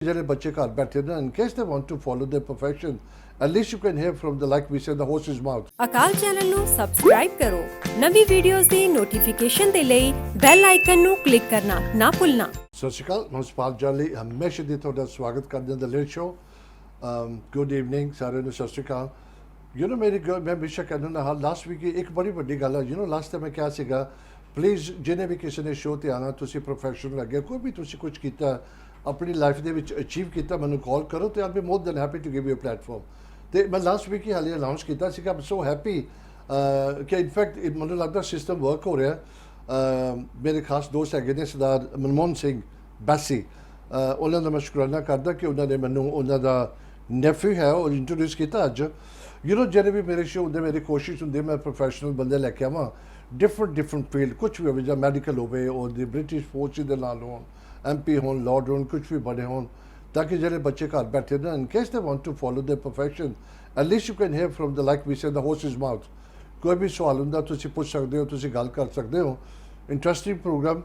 ਜਿਹੜੇ ਬੱਚੇ ਘਰ ਬੈਠੇ ਨੇ in case they want to follow their profession at least you can hear from the like we say the horse's mouth. Akal channel ਨੂੰ subscribe ਕਰੋ ਨਵੀਂ ਵੀਡੀਓਜ਼ ਦੀ notification ਦੇ ਲਈ ਬੈਲ ਆਈਕਨ ਨੂੰ ਕਲਿੱਕ ਕਰਨਾ ਨਾ ਭੁੱਲਣਾ। ਸਤਿ ਸ਼੍ਰੀ ਅਕਾਲ ਮੈਂ ਸੁਪਾਲ ਜਾਲੀ ਹਮੇਸ਼ਾ ਦੀ ਤੁਹਾਡਾ ਸਵਾਗਤ ਕਰਦੇ ਹਾਂ ਦ ਲੇਟ ਸ਼ੋ। ਗੁੱਡ ਈਵਨਿੰਗ ਸਾਰਿਆਂ ਨੂੰ ਸਤਿ ਸ਼੍ਰੀ ਅਕਾਲ। ਮੈਂ ਹਮੇਸ਼ਾ ਕਹਿੰਦਾ ਹਾਂ ਲਾਸਟ ਵੀਕ ਇੱਕ ਬੜੀ ਵੱਡੀ ਗੱਲ ਹੈ ਲਾਸਟ ਟਾਈਮ ਮੈਂ ਕਿਹਾ ਸੀਗਾ ਪਲੀਜ਼ ਜਿਹਨੇ ਵੀ ਕਿਸੇ ਨੇ ਸ਼ੋਅ ਤੇ ਆਉਣਾ ਤੁਸੀਂ ਪ੍ਰੋਫੈਸ਼ਨਲ ਅੱਗੇ ਕੋਈ ਵੀ ਤੁਸੀਂ ਕੁਝ ਕੀਤਾ ਆਪਣੀ ਲਾਈਫ ਦੇ ਵਿੱਚ ਅਚੀਵ ਕੀਤਾ ਮੈਨੂੰ ਕਾਲ ਕਰੋ ਤੇ I'll be more than happy to give you platform. ਤੇ ਮੈਂ ਲਾਸਟ ਵੀਕ ਹੀ ਹਾਲੇ ਅਨਾਉਂਸ ਕੀਤਾ ਸੀਗਾ ਆਮ ਸੋ ਹੈਪੀ ਕਿ ਇਨਫੈਕਟ ਮੈਨੂੰ ਲੱਗਦਾ ਸਿਸਟਮ ਵਰਕ ਹੋ ਰਿਹਾ। ਮੇਰੇ ਖਾਸ ਦੋਸਤ ਹੈਗੇ ਨੇ ਸਰਦਾਰ ਮਨਮੋਹਨ ਸਿੰਘ ਬਾਸੀ ਉਹਨਾਂ ਦਾ ਮੈਂ ਸ਼ੁਕਰਾਨਾ ਕਰਦਾ ਕਿ ਉਹਨਾਂ ਨੇ ਮੈਨੂੰ ਉਹਨਾਂ ਦਾ ਨੈਫਿਊ ਹੈ ਉਹ ਇੰਟਰੋਡਿਊਸ ਕੀਤਾ ਅੱਜ। ਜਿਹੜੇ ਵੀ ਮੇਰੇ ਸ਼ੋਅ ਹੁੰਦੇ ਮੇਰੀ ਕੋਸ਼ਿਸ਼ ਹੁੰਦੀ ਮੈਂ ਪ੍ਰੋਫੈਸ਼ਨਲ ਬੰਦੇ ਲੈ ਕੇ ਆਵਾਂ ਡਿਫਰੈਂਟ ਫੀਲਡ ਕੁਛ ਵੀ ਹੋਵੇ ਜਾਂ ਮੈਡੀਕਲ ਹੋਵੇ ਉਹ ਦੀ ਬ੍ਰਿਟਿਸ਼ ਫੋਰਸ ਦੇ ਨਾਲ ਹੋਣ MP ਹੋਣ ਲਾਰਡ ਹੋਣ ਕੁਛ ਵੀ ਬਣੇ ਹੋਣ ਤਾਂ ਕਿ ਜਿਹੜੇ ਬੱਚੇ ਘਰ ਬੈਠੇ ਨੇ in case they want to follow their profession at least you can hear from the like we say the horse's mouth. ਕੋਈ ਵੀ ਸਵਾਲ ਹੁੰਦਾ ਤੁਸੀਂ ਪੁੱਛ ਸਕਦੇ ਹੋ ਤੁਸੀਂ ਗੱਲ ਕਰ ਸਕਦੇ ਹੋ। Interesting programme.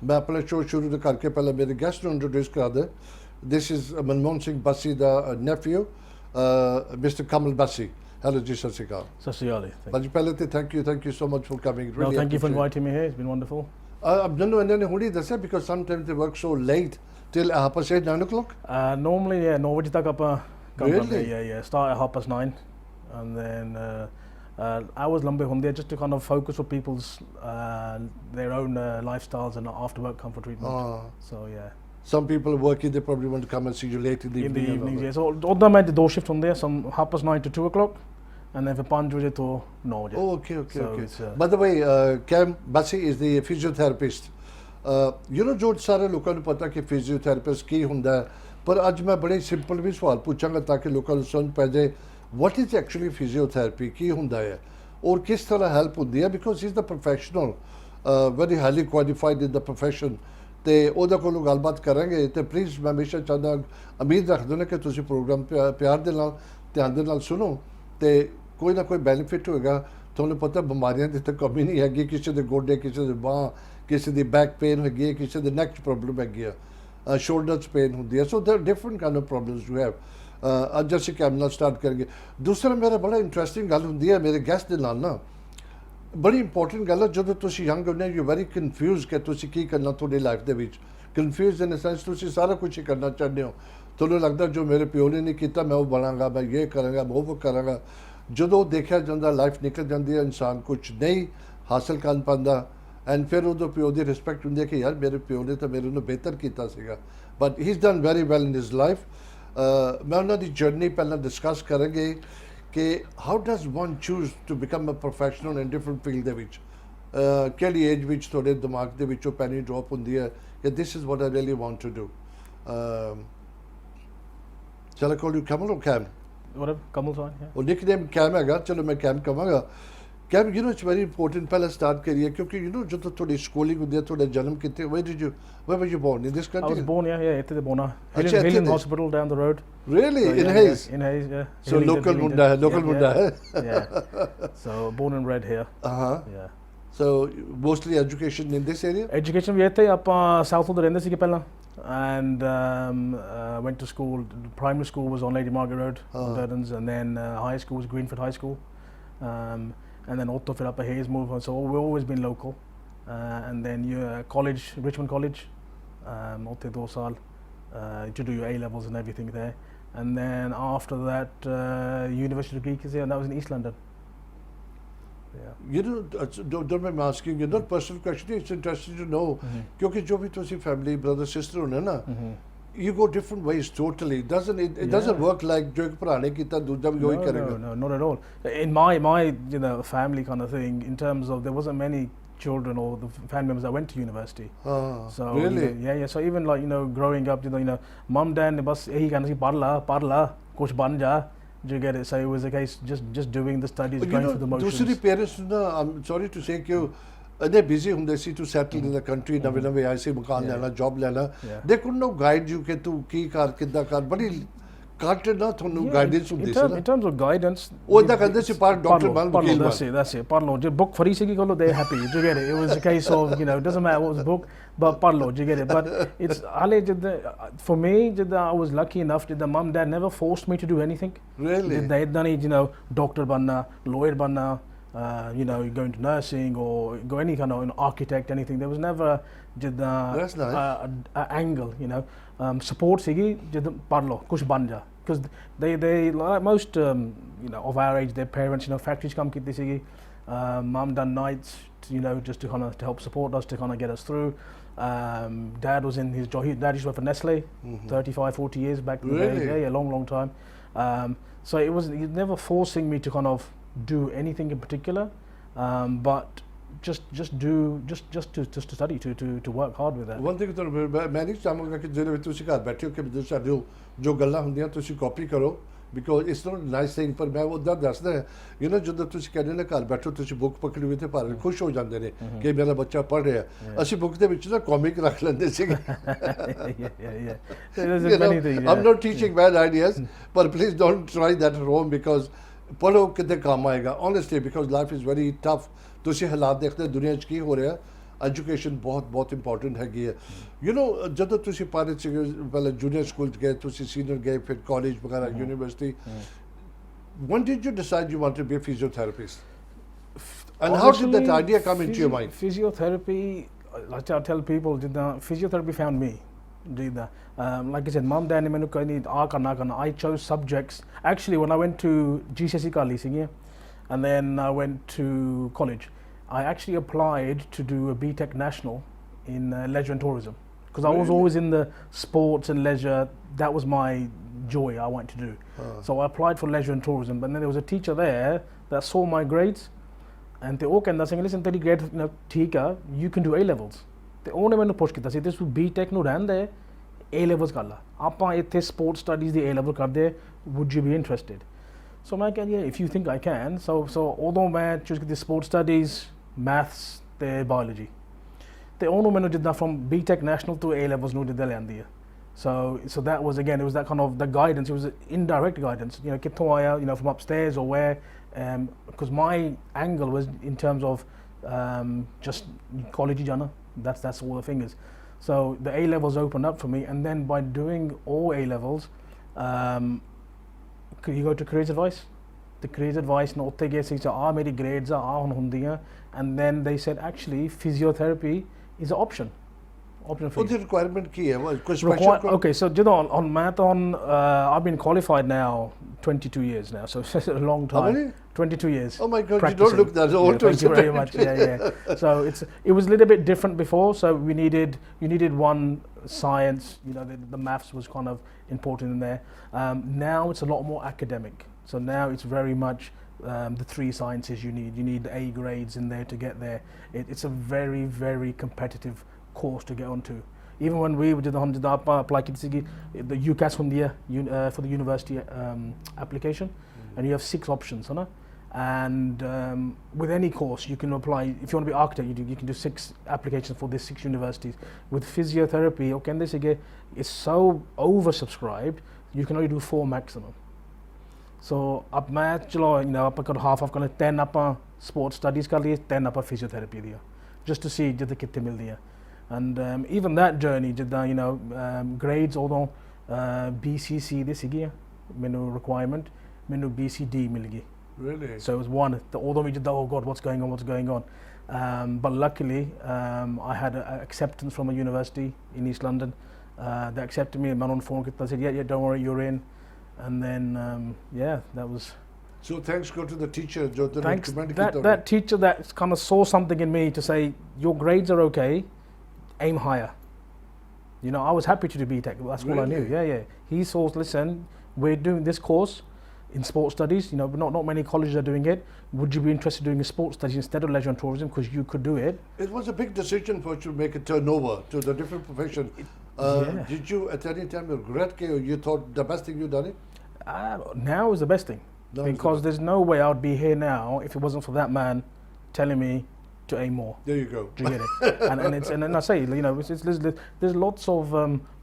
ਮੈਂ ਆਪਣਾ ਸ਼ੋਅ ਸ਼ੁਰੂ ਕਰਕੇ ਪਹਿਲਾਂ ਮੇਰੇ ਗੈਸਟ ਨੂੰ ਇੰਟਰੋਡਿਊਸ ਕਰਾ ਦੇ। ਦਿਸ ਇਜ਼ ਮਨਮੋਹਨ ਸਿੰਘ ਬਾਸੀ ਦਾ ਨੈਫਿਊ ਮਿਸਟਰ ਕਮਲ ਬਾਸੀ। Hello ji, Sri Akaal. Sri Akaal. But ਪਹਿਲੇ thank you so much for coming. Really thank you for inviting me here. It's been wonderful. No, and then ਹੁਣੀ ਦੱਸਿਆ because sometimes they work so late till 9 o'clock. Normally, 9 ਵਜੇ ਤੱਕ ਆਪਾਂ ਕੰਮ ਕਰਦੇ Really? yeah. Start at 9:30, and then hours ਲੰਬੇ ਹੁੰਦੇ ਆ just to kind of focus on people's their own lifestyles and after work comfort treatment. So yeah. Some people working, they probably want to come and see you late in the In the evening. evenings, yeah. So ਉੱਦਾਂ ਮੈਂ ਦੋ shift ਹੁੰਦੇ ਆ some 9:30 to 2 o'clock, and then ਫਿਰ 5 ਵਜੇ ਤੋਂ 9 ਵਜੇ। Oh, okay. So So by the way, Cam Bassi is the physiotherapist. ਜੋ ਸਾਰੇ ਲੋਕਾਂ ਨੂੰ ਪਤਾ ਕਿ ਫਿਜ਼ੀਓਥੈਰੇਪਿਸਟ ਕੀ ਹੁੰਦਾ ਹੈ ਪਰ ਅੱਜ ਮੈਂ ਬੜੇ ਸਿੰਪਲ ਵੀ ਸਵਾਲ ਪੁੱਛਾਂਗਾ ਤਾਂ ਕਿ ਲੋਕਾਂ ਨੂੰ ਸਮਝ ਪੈ ਜਾਏ what is actually physiotherapy ਕੀ ਹੁੰਦਾ ਹੈ ਔਰ ਕਿਸ ਤਰ੍ਹਾਂ ਹੈਲਪ ਹੁੰਦੀ ਹੈ because he is the professional, very highly qualified in the profession. ਤੇ ਉਹਦੇ ਕੋਲੋਂ ਗੱਲਬਾਤ ਕਰਾਂਗੇ ਤੇ ਪਲੀਜ਼ ਮੈਂ ਹਮੇਸ਼ਾ ਚਾਹੁੰਦਾ ਉਮੀਦ ਰੱਖਦਾ ਨਾ ਕਿ ਤੁਸੀਂ ਪ੍ਰੋਗਰਾਮ ਪਿਆਰ ਦੇ ਨਾਲ ਧਿਆਨ ਦੇ ਨਾਲ ਸੁਣੋ ਤੇ ਕੋਈ ਨਾ ਕੋਈ ਬੈਨੀਫਿਟ ਹੋਏਗਾ। ਤੁਹਾਨੂੰ ਪਤਾ ਬਿਮਾਰੀਆਂ ਦੀ ਤਾਂ ਕਮੀ ਨਹੀਂ ਹੈਗੀ ਕਿਸੇ ਦੇ ਗੋਡੇ ਕਿਸੇ ਦੇ ਬਾਂਹ ਕਿਸੇ ਦੀ ਬੈਕ ਪੇਨ ਹੈਗੀ ਹੈ ਕਿਸੇ ਦੇ ਨੈਕ 'ਚ ਪ੍ਰੋਬਲਮ ਹੈਗੀ ਆ ਸ਼ੋਲਡਰ 'ਚ ਪੇਨ ਹੁੰਦੀ ਹੈ। ਸੋ ਦੇਰ different kind of problems you have. ਅੱਜ ਅਸੀਂ ਕੈਮ ਨਾਲ ਸਟਾਰਟ ਕਰਾਂਗੇ। ਦੂਸਰਾ ਮੇਰਾ ਬੜਾ ਇੰਟਰਸਟਿੰਗ ਗੱਲ ਹੁੰਦੀ ਹੈ ਮੇਰੇ ਗੈਸਟ ਦੇ ਨਾਲ ਨਾ ਬੜੀ ਇੰਪੋਰਟੈਂਟ ਗੱਲ ਹੈ ਜਦੋਂ ਤੁਸੀਂ ਯੰਗ ਹੁੰਦੇ ਯੂ ਵੈਰੀ ਕਨਫਿਊਜ਼ ਕਿ ਤੁਸੀਂ ਕੀ ਕਰਨਾ ਤੁਹਾਡੀ ਲਾਈਫ ਦੇ ਵਿੱਚ ਕਨਫਿਊਜ਼ ਇਨ ਸੈਂਸ ਤੁਸੀਂ ਸਾਰਾ ਕੁਝ ਹੀ ਕਰਨਾ ਚਾਹੁੰਦੇ ਹੋ। ਤੁਹਾਨੂੰ ਲੱਗਦਾ ਜੋ ਮੇਰੇ ਪਿਓ ਨੇ ਨਹੀਂ ਕੀਤਾ ਮੈਂ ਉਹ ਬਣਾਂਗਾ ਮੈਂ ਇਹ ਕਰਾਂਗਾ ਮੈਂ ਉਹ ਕਰਾਂਗਾ। ਜਦੋਂ ਦੇਖਿਆ ਜਾਂਦਾ ਲਾਈਫ ਨਿਕਲ ਜਾਂਦੀ ਹੈ ਇਨਸਾਨ ਕੁਝ ਨਹੀਂ ਹਾਸਲ ਕਰ ਪਾਉਂਦਾ ਐਂਡ ਫਿਰ ਉਦੋਂ ਪਿਓ ਦੀ ਰਿਸਪੈਕਟ ਹੁੰਦੀ ਹੈ ਕਿ ਯਾਰ ਮੇਰੇ ਪਿਓ ਨੇ ਤਾਂ ਮੇਰੇ ਨੂੰ ਬਿਹਤਰ ਕੀਤਾ ਸੀਗਾ but he is done very well in his life. ਮੈਂ ਉਹਨਾਂ ਦੀ ਜਰਨੀ ਪਹਿਲਾਂ ਡਿਸਕਸ ਕਰਾਂਗੇ ਕਿ how does one choose to become a professional in different field ਦੇ ਵਿੱਚ ਕਿਹੜੀ ਏਜ ਵਿੱਚ ਤੁਹਾਡੇ ਦਿਮਾਗ ਦੇ ਵਿੱਚੋਂ ਪੈਨੀ ਡ੍ਰੌਪ ਹੁੰਦੀ ਹੈ ਕਿ this is what I really want to do. Shall I call you Kamal or Cam? Whatever, Kamal's fine, yeah. ਉਹ ਨਿਕਨੇਮ ਕੈਮ ਹੈਗਾ ਚਲੋ ਮੈਂ ਕੈਮ ਕਹਾਂਗਾ। ਕੈਮ ਇਟਸ ਵੈਰੀ ਇੰਪੋਰਟੈਂਟ ਪਹਿਲਾਂ ਸਟਾਰਟ ਕਰੀਏ ਕਿਉਂਕਿ ਜਦੋਂ ਤੁਹਾਡੀ ਸਕੂਲਿੰਗ ਹੁੰਦੀ ਹੈ ਤੁਹਾਡਾ ਜਨਮ ਕਿੱਥੇ where were you born in this country? I was born ਇੱਥੇ ਤੇ ਬੋਨਾ ਅੱਛਾ Hillian Hospital down the road. Really? So, in Hayes? In Hayes, yeah. So local ਮੁੰਡਾ ਹੈ local ਮੁੰਡਾ ਹੈ। Yeah. So born and bred here. Yeah. So mostly education in this area? Education ਵੀ ਇੱਥੇ ਆਪਾਂ south ਤੋਂ ਰਹਿੰਦੇ ਸੀਗੇ ਪਹਿਲਾਂ and went to school. Primary school was on Lady Margaret Road, Gardens, and then high school was Greenford High School, and then Otto up at Hayes moved on. So we've always been local, and then college, Richmond College, Otto 2 saal to do your A levels and everything there, and then after that university degree is here, and that was in East London. Yeah. Don't mind asking you, not personal question, it's interesting to know क्योंकि जो भी तुसी family brother sister होने ना you go different ways totally. It doesn't work like जो एक भरा ने किया दूसरा भी वही करेगा। No, not at all. In my family kind of thing, in terms of there wasn't many children or the family members that went to university. So really? Yeah. So even like growing up, mum dad ने बस यही कहना सी पढ़ ला कुछ बन जा. Do you get it? So it was a case just doing the studies, going through the motions. दूसरी parents ना I'm sorry to say कि they busy ਹੁੰਦੇ ਸੀ to settle in the country ਨਵੇਂ ਆਏ ਸੀ ਮਕਾਨ ਲੈਣਾ job ਲੈਣਾ they could not guide you ਕਿ ਤੂੰ ਕੀ ਕਰ ਕਿੱਦਾਂ ਕਰ ਬੜੀ ਘੱਟ ਨਾ ਤੁਹਾਨੂੰ Yeah, ਗਾਈਡੈਂਸ ਹੁੰਦੀ ਸੀ ਨਾ in terms of guidance, ਉਹ ਇਦਾਂ ਕਹਿੰਦੇ ਸੀ ਪਰ ਡਾਕਟਰ ਬਣ ਵਕੀਲ ਬਣ that's it. Parlo, just book for easy, they're happy. Do you get it? It was a case of, you know, it doesn't matter what was the book, but parlo, do you get it? But it's for me, I was lucky enough that the mum dad never forced me to do anything. Really? They done it, you know, doctor banna, lawyer banna, you know, go into nursing or go any kind of an architect, anything. There was never That's nice. Angle, you know. Support sigi jid parlo kuch ban ja, because they like most you know of our age, their parents, you know, factories come kiti sigi, mum done nights, you know, just to kind of to help support us, to kind of get us through. Dad was in his job. Dad used to work for Nestle, 35-40 years back in the Really? day. Yeah, long time. So he's never forcing me to kind of do anything in particular, but just to study, to work hard with that. One thing ਤੁਹਾਨੂੰ ਮੈਂ ਨਹੀਂ ਚਾਹਾਂਗਾ ਕਿ ਜਿਹੜੇ ਵਿੱਚ ਤੁਸੀਂ ਘਰ ਬੈਠੇ ਹੋ ਕਿ ਸਾਡੇ ਜੋ ਗੱਲਾਂ ਹੁੰਦੀਆਂ ਤੁਸੀਂ ਕਾਪੀ ਕਰੋ, because it's not nice thing, ਪਰ ਮੈਂ ਉੱਦਾਂ ਦੱਸਦਾ ਯੂ ਨੋ ਜਦੋਂ ਤੁਸੀਂ ਕਹਿੰਦੇ ਨੇ ਘਰ ਬੈਠੋ ਤੁਸੀਂ ਬੁੱਕ ਪਕੜੀ ਹੋਈ ਤੇ ਭਾਵੇਂ ਖੁਸ਼ ਹੋ ਜਾਂਦੇ ਨੇ ਕਿ ਮੇਰਾ ਬੱਚਾ ਪੜ੍ਹ ਰਿਹਾ, ਅਸੀਂ ਬੁੱਕ ਦੇ ਵਿੱਚ ਨਾ ਕਾਮਿਕ ਰੱਖ ਲੈਂਦੇ ਸੀਗੇ I'm not teaching bad ideas, but please don't try that at home, because ਪੜ੍ਹੋ ਕਿਤੇ ਕੰਮ ਆਏਗਾ honestly, because life is very tough. ਤੁਸੀਂ ਹਾਲਾਤ ਦੇਖਦੇ ਦੁਨੀਆ 'ਚ ਕੀ ਹੋ ਰਿਹਾ, ਐਜੂਕੇਸ਼ਨ ਬਹੁਤ ਇੰਪੋਰਟੈਂਟ ਹੈਗੀ ਹੈ। ਯੂ نو ਜਦੋਂ ਤੁਸੀਂ ਪੜ੍ਹਦੇ ਸੀਗੇ ਪਹਿਲਾਂ ਜੂਨੀਅਰ ਸਕੂਲ 'ਚ ਗਏ, ਤੁਸੀਂ ਸੀਨੀਅਰ ਗਏ, ਫਿਰ ਕਾਲਜ ਵਗੈਰਾ university, when did you decide you wanted to be a physiotherapist, and how did that idea come into your mind? Physiotherapy, like I tell people, physiotherapy found me. Like I said, mum dad ne mainu kani aa karna, I chose subjects. Actually, when I went to GCSE Kali Singh, and then I went to college, I actually applied to do a BTEC National in leisure and tourism, because I was always in the sports and leisure. That was my joy, I wanted to do. So I applied for leisure and tourism, but then there was a teacher there that saw my grades, and they all came saying, listen, teri grade, you know, theek hai, you can do A levels. ਤੇ ਉਹਨੇ ਮੈਨੂੰ ਪੁੱਛ ਕੀਤਾ ਸੀ, ਤੁਸੀਂ BTEC ਨੂੰ ਰਹਿੰਦੇ A levels ਕਰ ਲਾ, ਆਪਾਂ ਇੱਥੇ sports studies the A level ਕਰਦੇ, would you be interested? So ਮੈਂ ਕਿਹਾ yeah, if you think I can. So ਉਦੋਂ ਮੈਂ ਚੂਜ਼ ਕੀਤੀ ਸਪੋਰਟਸ ਸਟੱਡੀਜ਼, ਮੈਥਸ ਤੇ ਬਾਇਓਲੋਜੀ, ਤੇ ਉਹਨੂੰ ਮੈਨੂੰ ਜਿੱਦਾਂ from BTEC National to A levels ਨੂੰ ਜਿੱਦਾਂ ਲਿਆਂਦੀ ਆ. So that was, again, it was that kind of the guidance. It was indirect guidance, you know, ਕਿੱਥੋਂ ਆਇਆ, you know, from upstairs or where, because my angle was in terms of just college jana. That's all the thing is. So the A levels opened up for me, and then by doing all A levels, you go to careers advice. The careers advice no utte gਏ ਸੀ ਆ ਮੇਰੀ grades ਆ ਹੁਣ ਹੁੰਦੀਆਂ, and then they said actually physiotherapy is an option for you. What's the requirement ਕੀ ਹੈ? ਕੋਈ special Okay, so you know, on math, I've been qualified now 22 years now, so it's a long time. How many? 22 years. Oh my God, practicing. you don't look that old. Yeah, thank you very much. Yeah. So it was a little bit different before. So you needed one science. You know, the maths was kind of important in there. Now it's a lot more academic. So now it's very much the three sciences you need. You need A grades in there to get there. It's a very, very competitive course to get onto. Even when we did the apply the UCAS from for the university application, and you have 6 options, and with any course you can apply. If you want to be architect, you can do 6 applications for these 6 universities. With physiotherapy, it's so oversubscribed, you can only do 4 maximum. So up match, you know, up got half of 10 up sports studies kar liye, 10 up physiotherapy diya, just to see jitne kitte mildi hai. And even that journey, you know, grades, although BCC this is menu requirement, menu BCD milgi. Really? So it was one. Although we did, oh God, what's going on? But luckily, I had acceptance from a university in East London. They accepted me. Man on phone, they said, yeah, don't worry, you're in. And then, that was. So thanks go to the teacher. Thanks that teacher that kind of saw something in me to say, your grades are okay. Aim higher. You know, I was happy to do BTEC. That's all I knew. Yeah. He saw, listen, we're doing this course in sports studies. You know, not many colleges are doing it. Would you be interested in doing a sports studies instead of leisure and tourism, because you could do it? It was a big decision for you to make a turnover to the different profession. Did you at any time regret it, or you thought the best thing you done it? Now is the best thing, because there's no way I would be here now if it wasn't for that man telling me to aim more. There you go. Do you get it? and I say, you know, there's lots of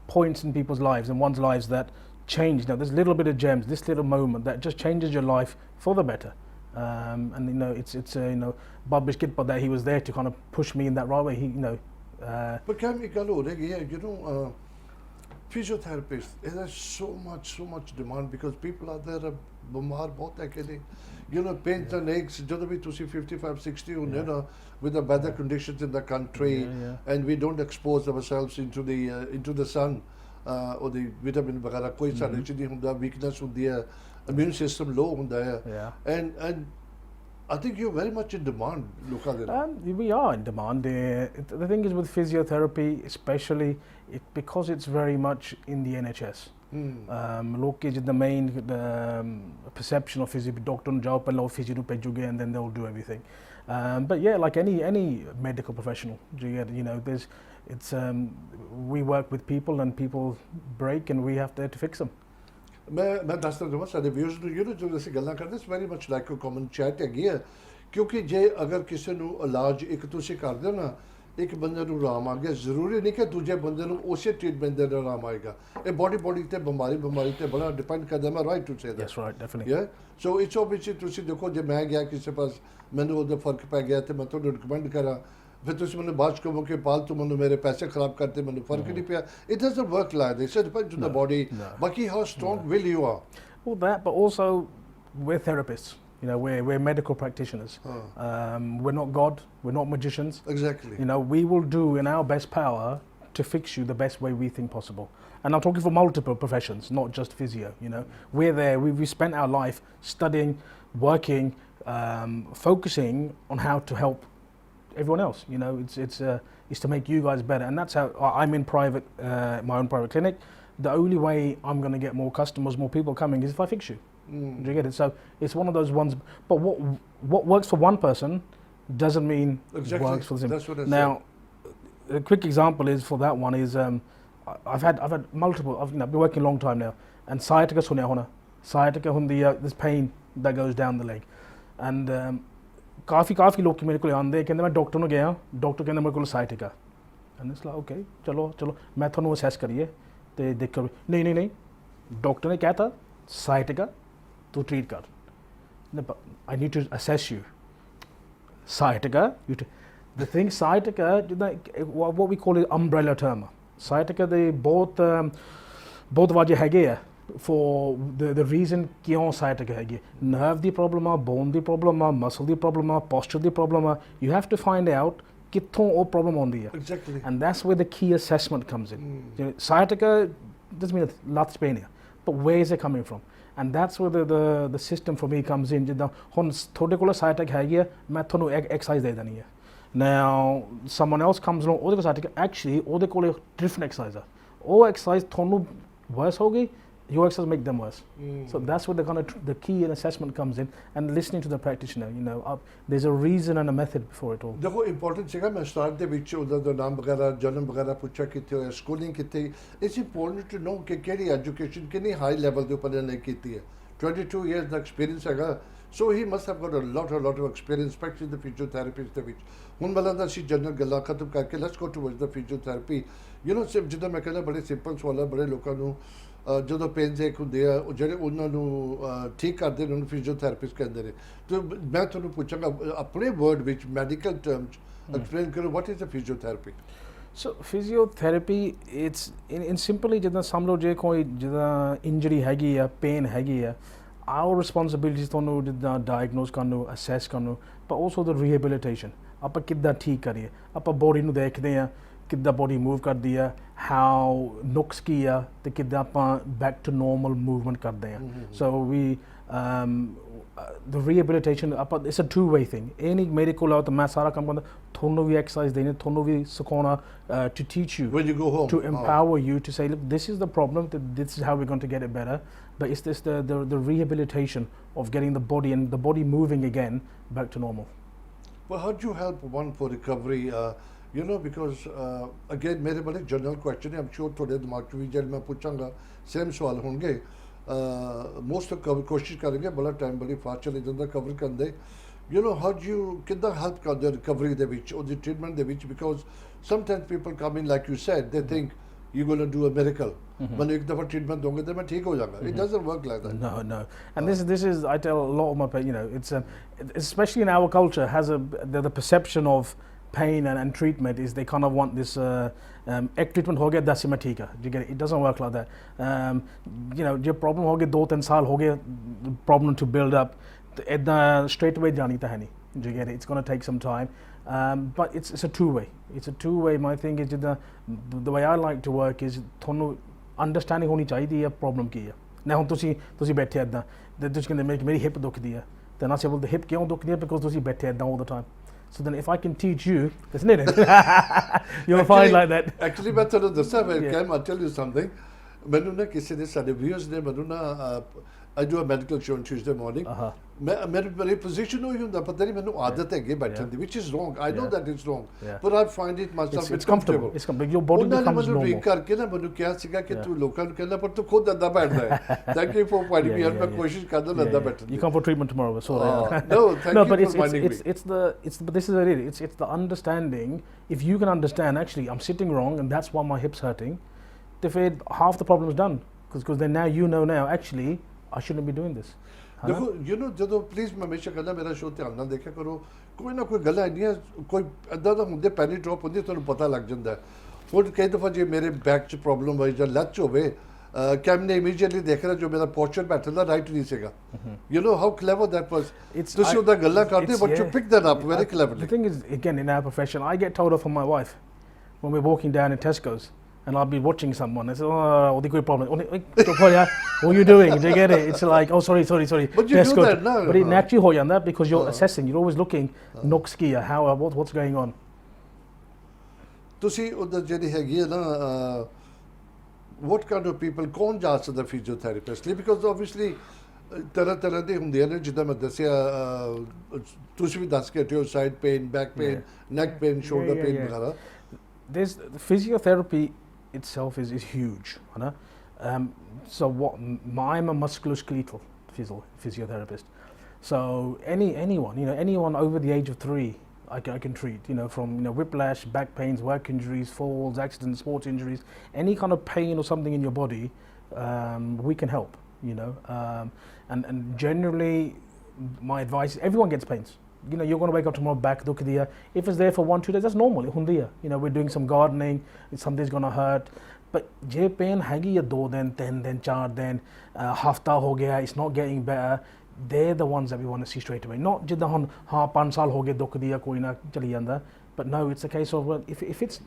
points in people's lives and one's lives that change. Now, there's little bit of gems, this little moment that just changes your life for the better. And you know, it's you know, Bob Biscuit, but that he was there to kind of push me in that right way. He, you know. But can we go over here? You know, physiotherapists. There's so much demand because people out there are bamar bahut hai ke liye. You know, pains and aches. ਜਦੋਂ ਵੀ ਤੁਸੀਂ 55, 60 ਹੁੰਦੇ ਨਾ, with the weather conditions in the country, and we don't expose ourselves into the sun. Or the vitamin ਵਗੈਰਾ ਕੋਈ ਸਾਡੇ ਚ ਨਹੀਂ ਹੁੰਦਾ, weakness ਹੁੰਦੀ ਹੈ, immune system low ਹੁੰਦਾ ਹੈ, and I think you're very much in demand, ਲੋਕਾਂ ਦੇ ਨਾਲ. We are in demand. The thing is with physiotherapy, especially because it's very much in the NHS. Look, the main perception of physio, doctor ਨੂੰ ਜਾਓ ਪਹਿਲਾਂ physio ਨੂੰ ਭੇਜੋਗੇ and then they'll do everything. But yeah, like any medical professional, you know, we work with people and people break and we have to fix them. ਮੈਂ ਦੱਸਦਾ ਹਾਂ ਸਾਡੇ viewers ਨੂੰ, ਯੂ نو, ਜਦੋਂ ਅਸੀਂ ਗੱਲਾਂ ਕਰਦੇ is very much like a common chat ਹੈਗੀ ਹੈ, ਕਿਉਂਕਿ ਜੇ ਅਗਰ ਕਿਸੇ ਨੂੰ ਇਲਾਜ ਇੱਕ ਤੁਸੀਂ ਕਰਦੇ ਹੋ ਨਾ, ਇੱਕ ਬੰਦੇ ਨੂੰ ਆਰਾਮ ਆ ਗਿਆ, ਜ਼ਰੂਰੀ ਨਹੀਂ ਕਿ ਦੂਜੇ ਬੰਦੇ ਨੂੰ ਉਸੇ ਟ੍ਰੀਟਮੈਂਟ ਦੇ ਨਾਲ ਆਰਾਮ ਆਏਗਾ. ਇਹ ਬੋਡੀ ਤੇ ਬਿਮਾਰੀ ਤੇ ਬੜਾ ਡਿਪੈਂਡ ਕਰਦਾ. ਮੈਂ right to say that? That's right, definitely. Yeah, so it's obviously ਤੁਸੀਂ ਦੇਖੋ, ਜੇ ਮੈਂ ਗਿਆ ਕਿਸੇ ਪਾਸ, ਮੈਨੂੰ ਉਹਦਾ ਫਰਕ ਪੈ ਗਿਆ ਤੇ ਮੈਂ ਤੁਹਾਨੂੰ ਰਿਕਮੈਂਡ ਕਰਾਂ, ਫਿਰ ਤੁਸੀਂ ਮੈਨੂੰ ਬਾਅਦ 'ਚ ਕਹੋ ਕਿ ਪਾਲਤੂ ਮੈਨੂੰ ਮੇਰੇ ਪੈਸੇ ਖਰਾਬ ਕਰਤੇ, ਮੈਨੂੰ ਫਰਕ ਨਹੀਂ ਪਿਆ. It doesn't work like this. It depends on the body. Baaki how strong will you are. All that, but also we're therapists. You know, we're medical practitioners. We're not God. We're not magicians. Exactly. You know, we will do in our best power to fix you the best way we think possible. And I'm talking for multiple professions, not just physio. You know, we're there. We spent our life studying, working, focusing on how to help everyone else. You know, it's to make you guys better, and that's how I'm in private, my own private clinic. The only way I'm going to get more customers, more people coming, is if I fix you. Do you get it? So it's one of those ones. But what works for one person doesn't mean works for the same. That's what I now, a quick example is for that one is I've had multiple. I've been working a long time now, and sciatica sunya hona. Sciatica hundi this pain that goes down the leg, and काफ़ी लोग मेरे को आंदे कहते मैं doctor ਨੂੰ ਗਿਆ, doctor ਕਹਿੰਦਾ ਮੇਰੇ ਕੋਲ ਸਾਇਟਿਕਾ, ਐਂਡ ਇਟਸ ਲਾਈਕ ਓਕੇ ਚਲੋ ਮੈਂ ਤੁਹਾਨੂੰ ਅਸੈਸ ਕਰੀਏ ਤੇ ਦੇਖੋ, ਨਹੀਂ ਡਾਕਟਰ ਨੇ ਕਹਿਤਾ ਸਾਇਟਿਕਾ ਤੂੰ ਟ੍ਰੀਟ ਕਰ, I need to assess you. Sciatica the thing sciatica ਜਿੱਦਾਂ what we call it umbrella term. ਸਾਇਟਿਕਾ ਦੇ ਬਹੁਤ ਵਜ੍ਹਾ ਹੈਗੇ ਆ for the reason ਕਿਉਂ sciatica ਹੈਗੀ ਹੈ. nerve ਦੀ ਪ੍ਰੋਬਲਮ ਆ, bone ਦੀ ਪ੍ਰੋਬਲਮ ਆ, muscle ਦੀ ਪ੍ਰੋਬਲਮ ਆ, posture ਦੀ ਪ੍ਰੋਬਲਮ ਆ. you have to find out ਕਿੱਥੋਂ ਉਹ ਪ੍ਰੋਬਲਮ ਆਉਂਦੀ ਹੈ. Exactly. And that's where the key assessment comes in. You know, sciatica doesn't mean ਲੱਤ pain ਹੈ, but where is it coming from? And that's where the system for me comes in. ਜਿੱਦਾਂ ਹੁਣ ਤੁਹਾਡੇ ਕੋਲ sciatica ਹੈਗੀ ਹੈ, ਮੈਂ ਤੁਹਾਨੂੰ exercise ਦੇ ਦੇਣੀ ਹੈ. now someone else comes along, ਉਹਦੇ ਕੋਲ sciatica, actually ਉਹਦੇ ਕੋਲ different exercise ਆ, ਉਹ exercise ਤੁਹਾਨੂੰ worse ਹੋ ਗਈ, your exercise make them worse. So that's where the key in assessment comes in, and listening to the practitioner. You know, there's a reason and a method before it all. ਦੇਖੋ important ਸੀਗਾ, ਮੈਂ start ਦੇ ਵਿੱਚ ਉਹਦਾ ਦਾ ਨਾਮ ਵਗੈਰਾ, ਜਨਮ ਵਗੈਰਾ ਪੁੱਛਿਆ ਕਿੱਥੇ ਹੋਇਆ, ਸਕੂਲਿੰਗ ਕਿੱਥੇ. ਇਟਸ ਇੰਪੋਰਟੈਂਟ ਟੂ ਨੋ ਕਿ ਕਿਹੜੀ ਐਜੂਕੇਸ਼ਨ ਕਿੰਨੀ ਹਾਈ ਲੈਵਲ ਦੇ ਉੱਪਰ ਇਹਨੇ ਕੀਤੀ ਹੈ. 22 years ਦਾ ਐਕਸਪੀਰੀਅੰਸ ਹੈਗਾ, so he must have got a lot of experience, especially the physiotherapist ਦੇ ਵਿੱਚ. ਹੁਣ ਮੈਨੂੰ ਲੱਗਦਾ ਅਸੀਂ ਜਨਰਲ ਗੱਲਾਂ ਖਤਮ ਕਰਕੇ let's go towards the physiotherapy. You know, ਸਿਰਫ ਜਿੱਦਾਂ ਮੈਂ ਕਹਿੰਦਾ ਬੜੇ ਸਿੰਪਲ ਸਵਾਲ ਆ, ਬੜੇ ਲੋਕਾਂ ਨੂੰ ਜਦੋਂ ਪੇਨਸ ਇੱਕ ਹੁੰਦੇ ਆ, ਉਹ ਜਿਹੜੇ ਉਹਨਾਂ ਨੂੰ ਠੀਕ ਕਰਦੇ ਨੇ ਉਹਨੂੰ ਫਿਜ਼ੀਓਥੈਰੇਪਿਸਟ ਕਹਿੰਦੇ ਨੇ. ਤੇ ਮੈਂ ਤੁਹਾਨੂੰ ਪੁੱਛਾਂਗਾ ਆਪਣੇ ਵਰਡ ਵਿੱਚ ਮੈਡੀਕਲ ਟਰਮਸ ਐਕਸਪਲੇਨ ਕਰੋ, what is the physiotherapy? So physiotherapy, it's in simply ਜਿੱਦਾਂ ਸਮਝ ਲਓ ਜੇ ਕੋਈ ਜਿੱਦਾਂ ਇੰਜਰੀ ਹੈਗੀ ਆ, ਪੇਨ ਹੈਗੀ ਆ, our responsibility ਤੁਹਾਨੂੰ ਜਿੱਦਾਂ ਡਾਇਗਨੋਸ ਕਰਨ ਨੂੰ, ਅਸੈਸ ਕਰਨ ਨੂੰ, but also the rehabilitation. ਆਪਾਂ ਕਿੱਦਾਂ ਠੀਕ ਕਰੀਏ, ਆਪਾਂ ਬੋਡੀ ਨੂੰ ਦੇਖਦੇ ਆ ਕਿੱਦਾਂ ਬੋਡੀ ਮੂਵ ਕਰਦੀ ਆ, ਹਾਊ ਨੁਕਸ ਕੀ ਆ, ਤੇ ਕਿੱਦਾਂ ਆਪਾਂ ਬੈਕ ਟੂ ਨੋਰਮਲ ਮੂਵਮੈਂਟ ਕਰਦੇ ਆ. ਸੋ ਵੀ the rehabilitation, it's a two-way thing. ਇਹ ਨਹੀਂ ਮੇਰੇ ਕੋਲ ਆਓ ਤਾਂ ਮੈਂ ਸਾਰਾ ਕੰਮ ਕਰਦਾ, ਤੁਹਾਨੂੰ ਵੀ ਐਕਸਰਸਾਈਜ਼ ਦੇਣੀ, ਤੁਹਾਨੂੰ ਵੀ ਸਿਖਾਉਣਾ, to teach you, when you go home, to empower you, to say, look, this is the problem, this is how we're going to get it better. But it's this the rehabilitation of getting the body and the body moving again back to normal. Well, how do you help one for recovery? You know, because again ਮੇਰੇ ਬੜੇ general question ਹੈ, I'm sure ਤੁਹਾਡੇ ਦਿਮਾਗ 'ਚ ਵੀ ਜਦ ਮੈਂ ਪੁੱਛਾਂਗਾ same ਸਵਾਲ ਹੋਣਗੇ. ਮੋਸਟ ਕੋਸ਼ਿਸ਼ ਕਰਾਂਗੇ, ਬੜਾ ਟਾਈਮ ਬੜੀ ਫਾਸਟ ਚਲੇ ਜਾਂਦਾ ਕਵਰ ਕਰਨ ਦੇ. You know, how do you ਕਿੱਦਾਂ ਹੈਲਪ ਕਰਦੇ ਰਿਕਵਰੀ ਦੇ ਵਿੱਚ, ਉਹਦੀ ਟ੍ਰੀਟਮੈਂਟ ਦੇ ਵਿੱਚ? Because sometimes people come in, like you said, they think you're going to do a miracle. मैंने एक दफा ट्रीटमेंट दोगे तो मैं ठीक हो जाऊंगा. It doesn't work like that. No. And this is I tell a lot of my it's especially in our culture has the perception of pain and treatment is they kind of want this एक treatment हो गया 10 में ठीक है. You get it? It doesn't work like that. जो problem हो गया 2-3 साल हो गया problem to build up. इतना straight away जानी तो है नहीं. You get it? It's going to take some time. But it's a two-way. It's a two-way. My thing is the way I like to work is ਤੁਹਾਨੂੰ understanding ਹੋਣੀ ਚਾਹੀਦੀ ਹੈ problem ਕੀ ਹੈ ਨਾ ਹੁਣ ਤੁਸੀਂ ਬੈਠੇ ਇੱਦਾਂ ਤੇ ਤੁਸੀਂ ਕਹਿੰਦੇ ਮੇਰੀ ਹਿਪ ਦੁਖਦੀ ਹੈ ਤੇ ਨਾ ਸਿਵਲ ਦੀ ਹਿਪ ਕਿਉਂ ਦੁਖਦੀ ਹੈ ਬਿਕੋਜ਼ ਤੁਸੀਂ ਬੈਠੇ ਇੱਦਾਂ all the time. So then if I can teach you, isn't it? You'll find like that. Actually ਮੈਂ ਤੁਹਾਨੂੰ ਦੱਸਾਂ Cam, I'll tell you something. ਮੈਨੂੰ ਨਾ ਕਿਸੇ ਦੇ ਸਾਡੇ viewers ਨੇ ਮੈਨੂੰ ਨਾ I do a medical show on Tuesday morning. मेरी position ਹੋਈ ਹੁੰਦਾ ਪਤਾ ਨਹੀਂ ਮੈਨੂੰ ਆਦਤ ਹੈਗੀ ਬੈਠਣ ਦੀ which is wrong. I know that it's wrong. But I find it myself it's comfortable. It's comfortable. Your body becomes normal. ਮੈਨੂੰ ਕਰਕੇ ਨਾ ਮੈਨੂੰ ਕਿਹਾ ਸੀਗਾ ਕਿ ਤੂੰ ਲੋਕਾਂ ਨੂੰ ਕਹਿੰਦਾ ਪਰ ਤੂੰ ਖੁਦ ਅੱਧਾ ਬੈਠਦਾ ਹੈ. Thank you for pointing me out. ਮੈਂ ਕੋਸ਼ਿਸ਼ ਕਰਦਾ ਅੱਧਾ ਬੈਠਣ ਦੀ. You come for treatment tomorrow. So no, thank you for reminding me. But this is it. It's the understanding. If you can understand actually I'm sitting wrong and that's why my hip's hurting, then half the problem is done because then now you know actually I shouldn't be doing this. ਦੇਖੋ ਜਦੋਂ please ਮੈਂ ਹਮੇਸ਼ਾ ਕਹਿੰਦਾ ਮੇਰਾ show ਧਿਆਨ ਨਾਲ ਦੇਖਿਆ ਕਰੋ ਕੋਈ ਨਾ ਕੋਈ ਗੱਲਾਂ ਇੰਨੀਆਂ ਕੋਈ ਇੱਦਾਂ ਦਾ ਹੁੰਦੇ ਪੈਨੀ ਡ੍ਰੌਪ ਹੁੰਦੀ ਤੁਹਾਨੂੰ ਪਤਾ ਲੱਗ ਜਾਂਦਾ ਹੁਣ ਕਈ ਦਫਾ ਜੇ ਮੇਰੇ ਬੈਕ 'ਚ ਪ੍ਰੋਬਲਮ ਹੋਈ ਜਾਂ ਲੱਤ 'ਚ ਹੋਵੇ ਕੈਮ ਨੇ ਇਮੀਡੀਏਟਲੀ ਦੇਖ ਰਿਹਾ ਜੋ ਮੇਰਾ ਪੋਸਚਰ ਬੈਠਣ ਦਾ ਰਾਈਟ ਨਹੀਂ ਸੀਗਾ ਹਾਊ ਕਲੇਵਰ ਦੈਟ ਵਾਸ ਤੁਸੀਂ ਉਹਦਾ ਗੱਲਾਂ ਕਰਦੇ but you pick that up very cleverly The thing is again in our profession I get told off from my wife when we're walking down in Tesco's and I'll be watching someone. I say, oh, the good problem. What are you doing? Do you get it? It's like, oh, sorry. But you do that now. But it naturally hoy on that because you're assessing. You're always looking. Nokskia, what's going on? ਤੁਸੀਂ ਉਹਦਾ ਜਿਹੜੀ ਹੈਗੀ ਹੈ ਨਾ what kind of people ਕੌਣ ਜਾ ਸਕਦਾ physiotherapist ਲਈ because obviously ਤਰ੍ਹਾਂ ਦੇ ਹੁੰਦੇ ਨੇ ਜਿੱਦਾਂ ਮੈਂ ਦੱਸਿਆ ਤੁਸੀਂ ਵੀ ਦੱਸ ਕੇ ਹਟਿਓ side pain back pain neck pain shoulder pain ਵਗੈਰਾ. There's physiotherapy itself is huge, so I'm a musculoskeletal physiotherapist. So anyone over the age of 3 I can treat, from whiplash, back pains, work injuries, falls, accidents, sports injuries, any kind of pain or something in your body, we can help, and generally my advice is everyone gets pains. You're going to wake up tomorrow back dukhi hai. If it's there for 1-2 days, that's normal. Hundi hai. We're doing some gardening, something's going to hurt. But je pain hagi ya 2 din, 3 din, 4 din, hafta ho gaya, it's not getting better. They're the ones that we want to see straight away. Not jidda hun 5 saal ho gaye dukhi hai koi na chali janda. But no, it's a case of if it's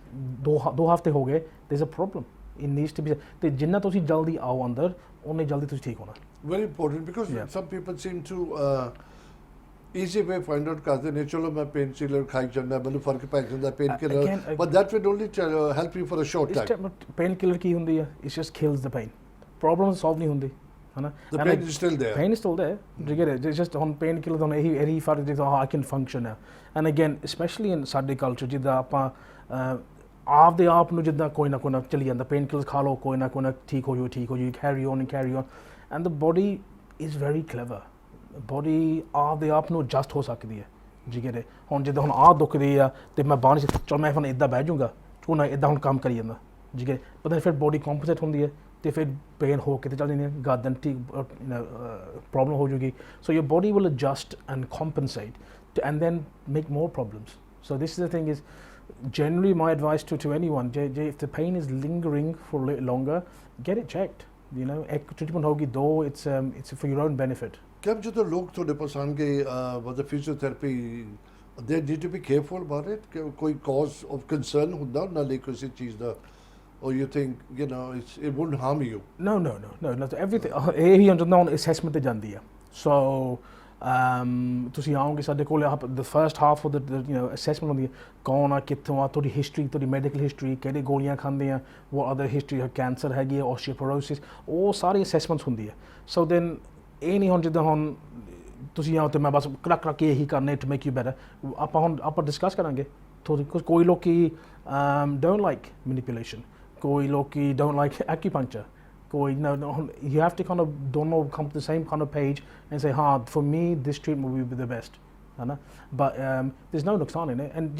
2 hafte ho gaye, there's a problem. It needs to be te jinna tusi jaldi aao andar onne jaldi tusi theek hona. Very important because some people seem to easy way find out ਕਰਦੇ ਨੇ ਚਲੋ ਮੈਂ pain killer ਖਾਈ ਜਾਂਦਾ ਮੈਨੂੰ ਫਰਕ ਪੈ ਜਾਂਦਾ pain killer but that will only help you for a short time. Pain killer ਕੀ ਹੁੰਦੀ ਹੈ it just kills the pain. Problem solve ਨਹੀਂ ਹੁੰਦੀ ਹਨਾ. The pain is still there. Pain is still there. You get it? It's just on pain killer on ਇਹੀ ਫਰਕ ਦੇਖੋ I can function now. And again especially in ਸਾਡੇ culture ਜਿੱਦਾਂ ਆਪਾਂ ਆਪਦੇ ਆਪ ਨੂੰ ਜਿੱਦਾਂ ਕੋਈ ਨਾ ਚਲੀ ਜਾਂਦਾ ਪੇਨ ਕਿਲਰ ਖਾ ਲਓ ਕੋਈ ਨਾ ਠੀਕ ਹੋ ਜਾਊ carry on and the body is very clever. Body ਆਪਦੇ ਆਪ ਨੂੰ ਐਡਜਸਟ ਹੋ ਸਕਦੀ ਹੈ ਜੀ ਕਿ ਹੁਣ ਜਿੱਦਾਂ ਹੁਣ ਆਹ ਦੁਖਦੀ ਆ ਤੇ ਮੈਂ ਬਾਹਰ ਚਲ ਮੈਂ ਹੁਣ ਇੱਦਾਂ ਬਹਿ ਜਾਊਂਗਾ ਉਹ ਨਾ ਇੱਦਾਂ ਹੁਣ ਕੰਮ ਕਰੀ ਜਾਂਦਾ ਜੀ ਕਿ ਪਤਾ ਫਿਰ ਬੋਡੀ ਕੰਪਨਸੇਟ ਹੁੰਦੀ ਹੈ ਤੇ ਫਿਰ ਪੇਨ ਹੋ ਕੇ ਤੇ ਚੱਲ ਜਾਂਦੀ ਹੈ ਗਰਦਨ ਠੀਕ ਪ੍ਰੋਬਲਮ ਹੋ ਜੂਗੀ so your body will adjust and compensate and then make more problems so this is the thing is generally my advice to anyone if the pain is lingering for a little longer get it checked ek treatment hogi do it's for your own benefit. Kab ਜਦੋਂ ਲੋਕ ਤੁਹਾਡੇ ਪਾਸ ਆਣਗੇ with the physiotherapy they need to be careful about it ਕੋਈ cause of concern ਹੁੰਦਾ ਉਹਨਾਂ ਲਈ ਕਿਸੇ ਚੀਜ਼ ਦਾ or you think it wouldn't harm you? No everything ਇਹੀ ਹੁੰਦਾ assessment ਤੇ ਜਾਂਦੀ ਆ so ਤੁਸੀਂ ਆਓਗੇ ਸਾਡੇ ਕੋਲ the first half of the assessment ਹੁੰਦੀ ਹੈ ਕੌਣ ਆ ਕਿੱਥੋਂ ਆ ਤੁਹਾਡੀ ਹਿਸਟਰੀ ਤੁਹਾਡੀ ਮੈਡੀਕਲ ਹਿਸਟਰੀ ਕਿਹੜੇ ਗੋਲੀਆਂ ਖਾਂਦੇ ਆ what other history ਕੈਂਸਰ ਹੈਗੀ ਹੈ osteoporosis ਉਹ ਸਾਰੀ assessments ਹੁੰਦੀ ਹੈ so then ਇਹ ਨਹੀਂ ਹੁਣ ਜਿੱਦਾਂ ਹੁਣ ਤੁਸੀਂ ਆਓ ਤੇ ਮੈਂ ਬਸ ਕੜਕ ਕੇ ਇਹੀ ਕਰਨੇ ਟੂ ਮੇਕ ਯੂ ਬੈਟਰ ਆਪਾਂ ਡਿਸਕਸ ਕਰਾਂਗੇ ਕੋਈ ਲੋਕੀ ਡੋਨਟ ਲਾਈਕ ਮੈਨੀਪੂਲੇਸ਼ਨ ਕੋਈ ਲੋਕੀ ਡੋਨਟ ਲਾਈਕ ਐਕੂਪੰਕਚਰ ਕੋਈ you have to kind of don't know come to the same kind of page and say for me this treatment will be the best है ना, but there's no nuksan in it, and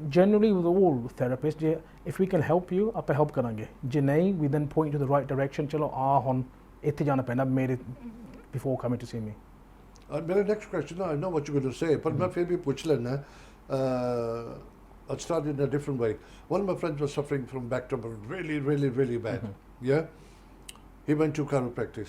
generally with all therapists, if we can help you, आप help करेंगे, जे नहीं, we then point you to the right direction, चलो हुन इत्थे जाना पैना मेरे before coming to see me. मेरा next question, I know what you're going to say, पर मैं फिर भी पूछ लेना. I'll start in a different way. One of my friends was suffering from back trouble, really bad. Yeah, he went to chiropractic.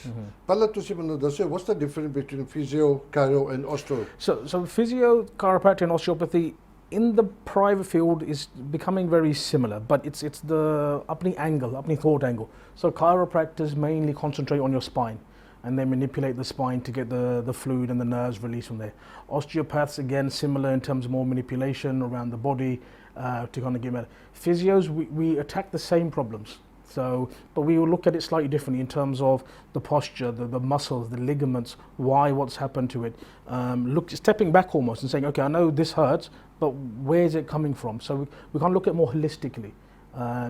पहले तुसी मैंने दस्यो, what's the difference between physio, chiro, and osteo? So physio, chiropractic, and osteopathy in the private field is becoming very similar, but it's the apni angle, apni thought angle. So chiropractors mainly concentrate on your spine, and they manipulate the spine to get the fluid and the nerves released from there. Osteopaths, again, similar in terms of more manipulation around the body to kind of get better. Physios, we attack the same problems. So, but we will look at it slightly differently in terms of the posture, the muscles, the ligaments, what's happened to it. Stepping back almost and saying, okay, I know this hurts, but where is it coming from? So we can't look at it more holistically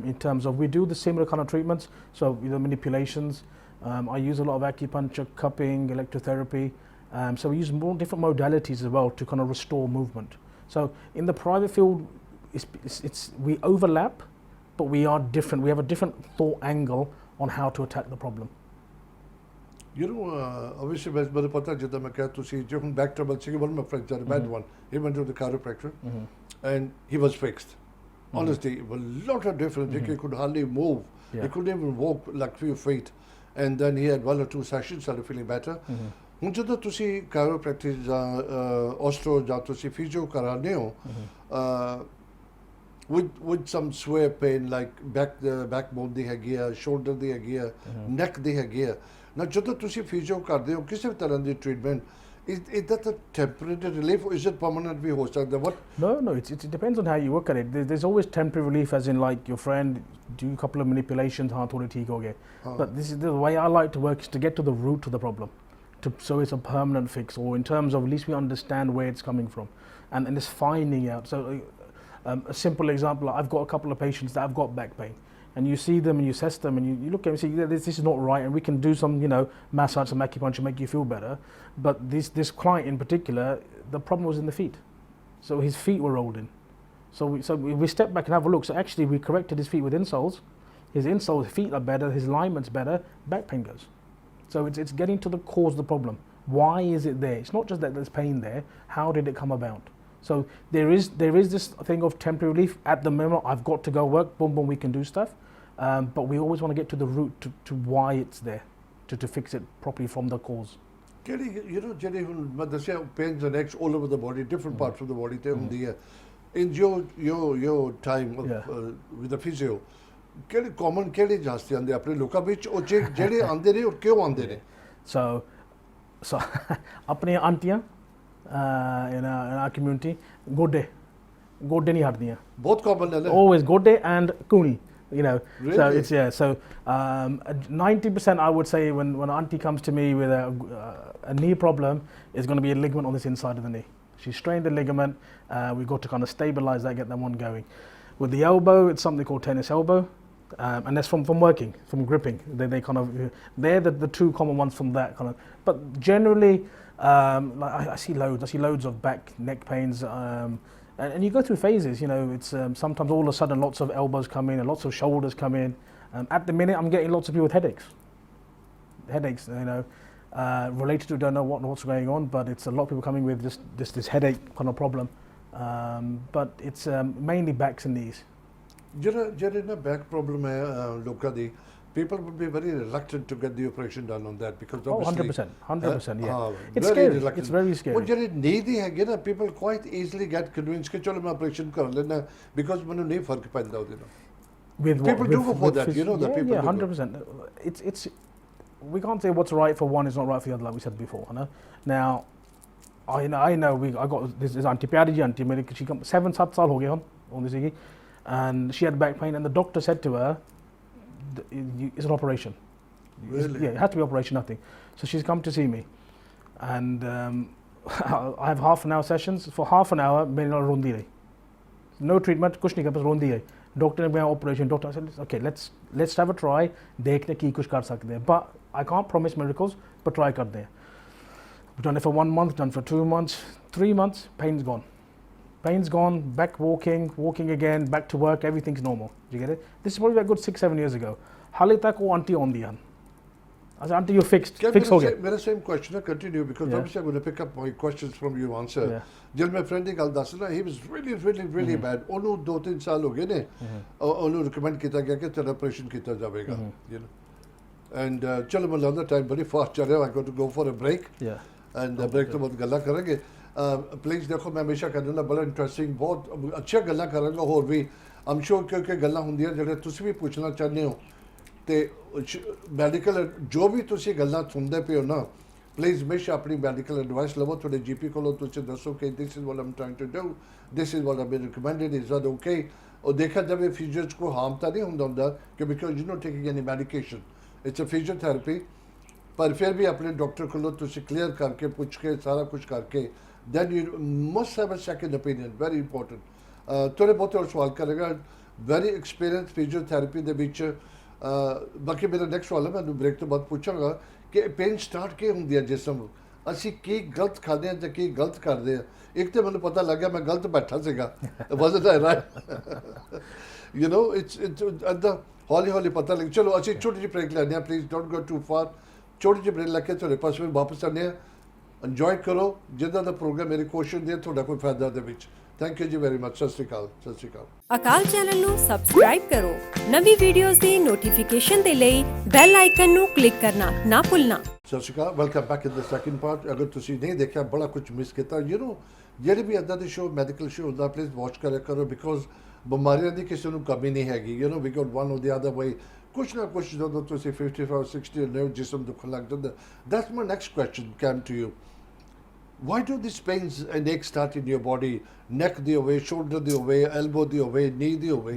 in terms of, we do the similar kind of treatments, so the manipulations. I use a lot of acupuncture, cupping, electrotherapy. So we use more different modalities as well to kind of restore movement. So in the private field, we overlap, but we are different. We have a different thought angle on how to attack the problem. You know, obviously, मेरे पता है जितना मैं कहता तुसी जो हम back trouble से one of my friends had a bad one. He went to the chiropractor, and he was fixed. Honestly, a lot of difference. He could hardly move. Yeah. He couldn't even walk like few feet. And then he had 1 or 2 sessions, started feeling better. ਹੁਣ ਜਦੋਂ ਤੁਸੀਂ chiropractic ਜਾਂ osteo ਜਾਂ ਤੁਸੀਂ physio ਕਰਾਉਂਦੇ ਹੋ, with some swear pain like backbone ਦੀ ਹੈਗੀ ਆ, shoulder ਦੀ ਹੈਗੀ ਆ, neck ਦੀ ਹੈਗੀ ਆ, ਨਾ ਜਦੋਂ ਤੁਸੀਂ physio ਕਰਦੇ ਹੋ ਕਿਸੇ ਵੀ ਤਰ੍ਹਾਂ ਦੀ treatment, is that a temporary relief or is it permanent ਵੀ ਹੋ ਸਕਦਾ? What? No, it depends on how you look at it. There's always temporary relief, as in like your friend do a couple of manipulations, haan thodi theek ho gaye. But this is the way I like to work, is to get to the root of the problem, so it's a permanent fix, or in terms of at least we understand where it's coming from, and it's finding out. So a simple example, I've got a couple of patients that have got back pain, and you see them and you assess them and you look at them and say, this is not right, and we can do some, massage, some acupuncture, make you feel better. But this client in particular, the problem was in the feet. So his feet were rolled in. So we step back and have a look. So actually we corrected his feet with insoles. His insoles, feet are better, his alignment's better, back pain goes. So it's getting to the cause of the problem. Why is it there? It's not just that there's pain there, how did it come about? So there is this thing of temporary relief. At the moment, I've got to go work, boom, we can do stuff. But we always want to get to the root, to why it's there, to fix it properly from the cause. Jenny, pains and aches all over the body, different parts of the body. In your time with the physio, ਕਿਹੜੇ common ਕਿਹੜੇ ਜਾਸਤੀ ਆਂਦੇ ਆਪਣੇ ਲੋਕਾਂ ਵਿੱਚ ਉਹ ਜਿਹੜੇ ਆਂਦੇ ਨੇ ਔਰ ਕਿਉਂ ਆਂਦੇ ਨੇ? So ਆਪਣੀਆਂ ਆਂਟੀਆਂ in our community, ਗੋਡੇ ਨਹੀਂ ਹਟਦੀਆਂ. ਬਹੁਤ common ਹੈ ਨਾ? Always ਗੋਡੇ and ਕੂਣੀ. Really? So it's 90% I would say when an auntie comes to me with a knee problem, is going to be a ligament on this inside of the knee. She strained the ligament. We've got to kind of stabilize that, get that one going. With the elbow, it's something called tennis elbow, and that's from working, from gripping. They kind of, they're the two common ones from that kind of. But generally, I see loads of back, neck pains. And you go through phases, it's sometimes all of a sudden lots of elbows come in and lots of shoulders come in. At the minute, I'm getting lots of people with headaches. Related to don't know what's going on, but it's a lot of people coming with just this headache kind of problem. But it's mainly backs and knees. Jere back problem hai loka di, people would be very reluctant to get the operation done on that because obviously 100%, yeah. It's scary. It's very scary. But jere knee di hai na, people quite easily get convinced ke chalo main operation kar lena because manu nahi fark paida hota na. With people what? do go for that, that people yeah, do 100%. It's we can't say what's right for one is not right for the other, like we said before. Now, I know I got this auntie Pyari auntie. She come 7-7 saal ho gaya on this, and she had back pain, and the doctor said to her, "It's an operation." Really? Yeah, it had to be operation, nothing. So she's come to see me, and I have half an hour sessions. For half an hour, rondi rahi. No treatment, kuch nahi kar, bas rondi rahi. Doctor ne operation. Doctor said, "Okay, let's have a try. Dekhne ki kuch kar sakte hain." But I can't promise miracles, but try karte hain. We've done it for 1 month, done for 2 months, 3 months, pain's gone. Pain's gone, back walking again, back to work, everything's normal. Do you get it? This is probably a good 6-7 years ago. Hale tak wo auntie on the I said, auntie, you're fixed. Fix ho gaya. Mera same question, continue, because obviously I'm going to pick up my questions from you answer. Jil my friend di gal das na, he was really bad. Onu 2-3 saal ho gaye ne. Onu recommend kita gaya ki tera operation kita javega. You know. And chalo main another time very fast chal raha, I got to go for a break. And break to baad galla karenge. Please देखो मैं हमेशा कहना ना बड़ा interesting बहुत अच्छा गल्ला करांगा होर भी I'm sure क्योंकि गल्ला होंदियां जेह्ड़े तुसी भी पूछना चाहते हो ते मैडिकल जो भी तुसी गल्ला सुनदे पे हो ना प्लीज़ हमेशा अपनी मेडिकल एडवाइस लवो थोड़े GP कोलो तुसी दसो कि this is what I'm trying to do, this is what I've been recommended, is that okay? और देखा जब ये फिजियोज को हार्म तो नहीं होंदा कि because you're not taking any medication, it's a physiotherapy, पर फिर भी अपने डॉक्टर को लो तुसी क्लियर करके पूछ के सारा कुछ करके then you must have a second opinion, very important. थोड़े बहुत और सवाल करेगा very experienced physiotherapy ਦੇ ਵਿੱਚ ਬਾਕੀ ਮੇਰਾ ਨੈਕਸਟ ਸਵਾਲ ਹੈ ਮੈਂ ਬ੍ਰੇਕ ਤੋਂ ਬਾਅਦ ਪੁੱਛਾਂਗਾ ਕਿ ਪੇਨ ਸਟਾਰਟ ਕੀ ਹੁੰਦੀ ਹੈ ਜਿਸਮ ਅਸੀਂ ਕੀ ਗਲਤ ਖਾਂਦੇ ਹਾਂ ਤੇ ਕੀ ਗਲਤ ਕਰਦੇ ਹਾਂ ਇੱਕ ਤੇ ਮੈਨੂੰ ਪਤਾ ਲੱਗਿਆ ਮੈਂ ਗਲਤ ਬੈਠਾ ਸੀਗਾ wasn't I right you know it's ਅੱਧਾ ਹੌਲੀ ਪਤਾ ਲੱਗ ਚਲੋ ਅਸੀਂ ਛੋਟੀ ਜਿਹੀ ਬ੍ਰੇਕ ਲੈਂਦੇ ਹਾਂ please don't go too far ਛੋਟੀ ਜਿਹੀ ਬ੍ਰੇਕ ਲੈ ਕੇ ਤੁਹਾਡੇ ਪਾਸ ਫਿਰ ਵਾਪਸ ਆਉਂਦੇ ਹਾਂ ਇੰਜੋਏ ਕਰੋ ਜਿੱਦਾਂ ਦਾ ਪ੍ਰੋਗਰਾਮ ਮੇਰੀ ਕੋਸ਼ਿਸ਼ ਹੁੰਦੀ ਹੈ ਤੁਹਾਡਾ ਕੋਈ ਫਾਇਦਾ ਦੇ ਵਿੱਚ ਥੈਂਕ ਯੂ ਜੀ ਵੈਰੀ ਮਚ ਸਤਿ ਸ਼੍ਰੀ ਅਕਾਲ ਅਕਾਲ ਚੈਨਲ ਨੂੰ ਸਬਸਕ੍ਰਾਈਬ ਕਰੋ ਨਵੀਂ ਵੀਡੀਓਜ਼ ਦੀ ਨੋਟੀਫਿਕੇਸ਼ਨ ਦੇ ਲਈ ਬੈਲ ਆਈਕਨ ਨੂੰ ਕਲਿੱਕ ਕਰਨਾ ਨਾ ਭੁੱਲਣਾ ਸਤਿ ਸ਼੍ਰੀ ਅਕਾਲ welcome back in the second part ਅਗਰ ਤੁਸੀਂ ਨਹੀਂ ਦੇਖਿਆ ਬੜਾ ਕੁਝ ਮਿਸ ਕੀਤਾ ਯੂ ਨੋ ਜਿਹੜੇ ਵੀ ਇੱਦਾਂ ਦੇ ਸ਼ੋਅ ਮੈਡੀਕਲ ਸ਼ੋਅ ਹੁੰਦਾ ਪਲੀਜ਼ ਵਾਚ ਕਰਿਆ ਕਰੋ ਬਿਕੋਜ਼ ਬਿਮਾਰੀਆਂ ਦੀ ਕਿਸੇ ਨੂੰ ਕਮੀ ਨਹੀਂ ਹੈਗੀ you know we got one or the other way ਕੁਛ ਨਾ ਕੁਛ ਜਦੋਂ ਤੁਸੀਂ 55 60 ਨੇੜੇ ਜਿਸਮ ਦੁਖਣ ਲੱਗ ਜਾਂਦਾ that's my next question come to you why do these pains and aches start in your body? Neck the away, shoulder the away, elbow the away, knee the away?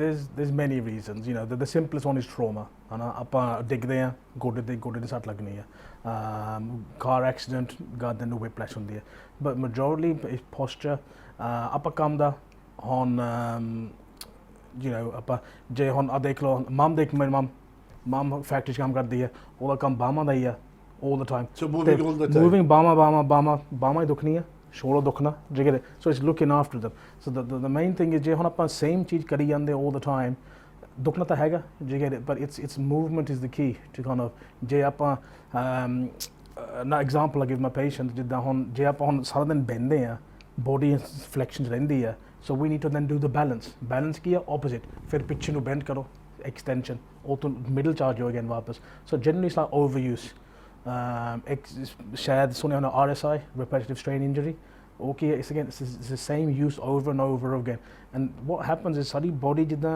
There's many reasons. You know, the simplest one is trauma. है ना ਆਪਾਂ ਡਿੱਗਦੇ ਆ ਗੋਡੇ ਦੇ ਸੱਟ ਲੱਗਣੀ ਆ ਕਾਰ ਐਕਸੀਡੈਂਟ ਗਾਦੇ ਨੂੰ whiplash ਹੁੰਦੀ ਹੈ but majority is posture ਆਪਾਂ ਕੰਮ ਦਾ ਹੁਣ you know ਆਪਾਂ ਜੇ ਹੁਣ ਆ ਦੇਖ ਲਓ ਮੇਰੀ ਮਮ ਫੈਕਟਰੀ 'ਚ ਕੰਮ ਕਰਦੀ ਹੈ ਉਹਦਾ ਕੰਮ ਬਾਹਾਂ ਦਾ ਹੀ ਆ all the time. So moving all the time. Moving bama dukhni hai, shoulder dukhna, jigere. So it's looking after them. So the main thing is je hun apan same cheez kari jande all the time. Dukhna ta hega, jigere, but it's movement is the key to kind of je apan na example I give my patient jidda hun je apan hun sara din bende ha, body flexions rendi hai. So we need to then do the balance. Balance ki hai opposite. Fir piche nu bend karo, extension. Or to middle charge you again wapas. So generally it's like overuse. शायद सुने होना RSI, repetitive strain injury. Okay, it's the same use over and over again. And what happens is सारी body जिदा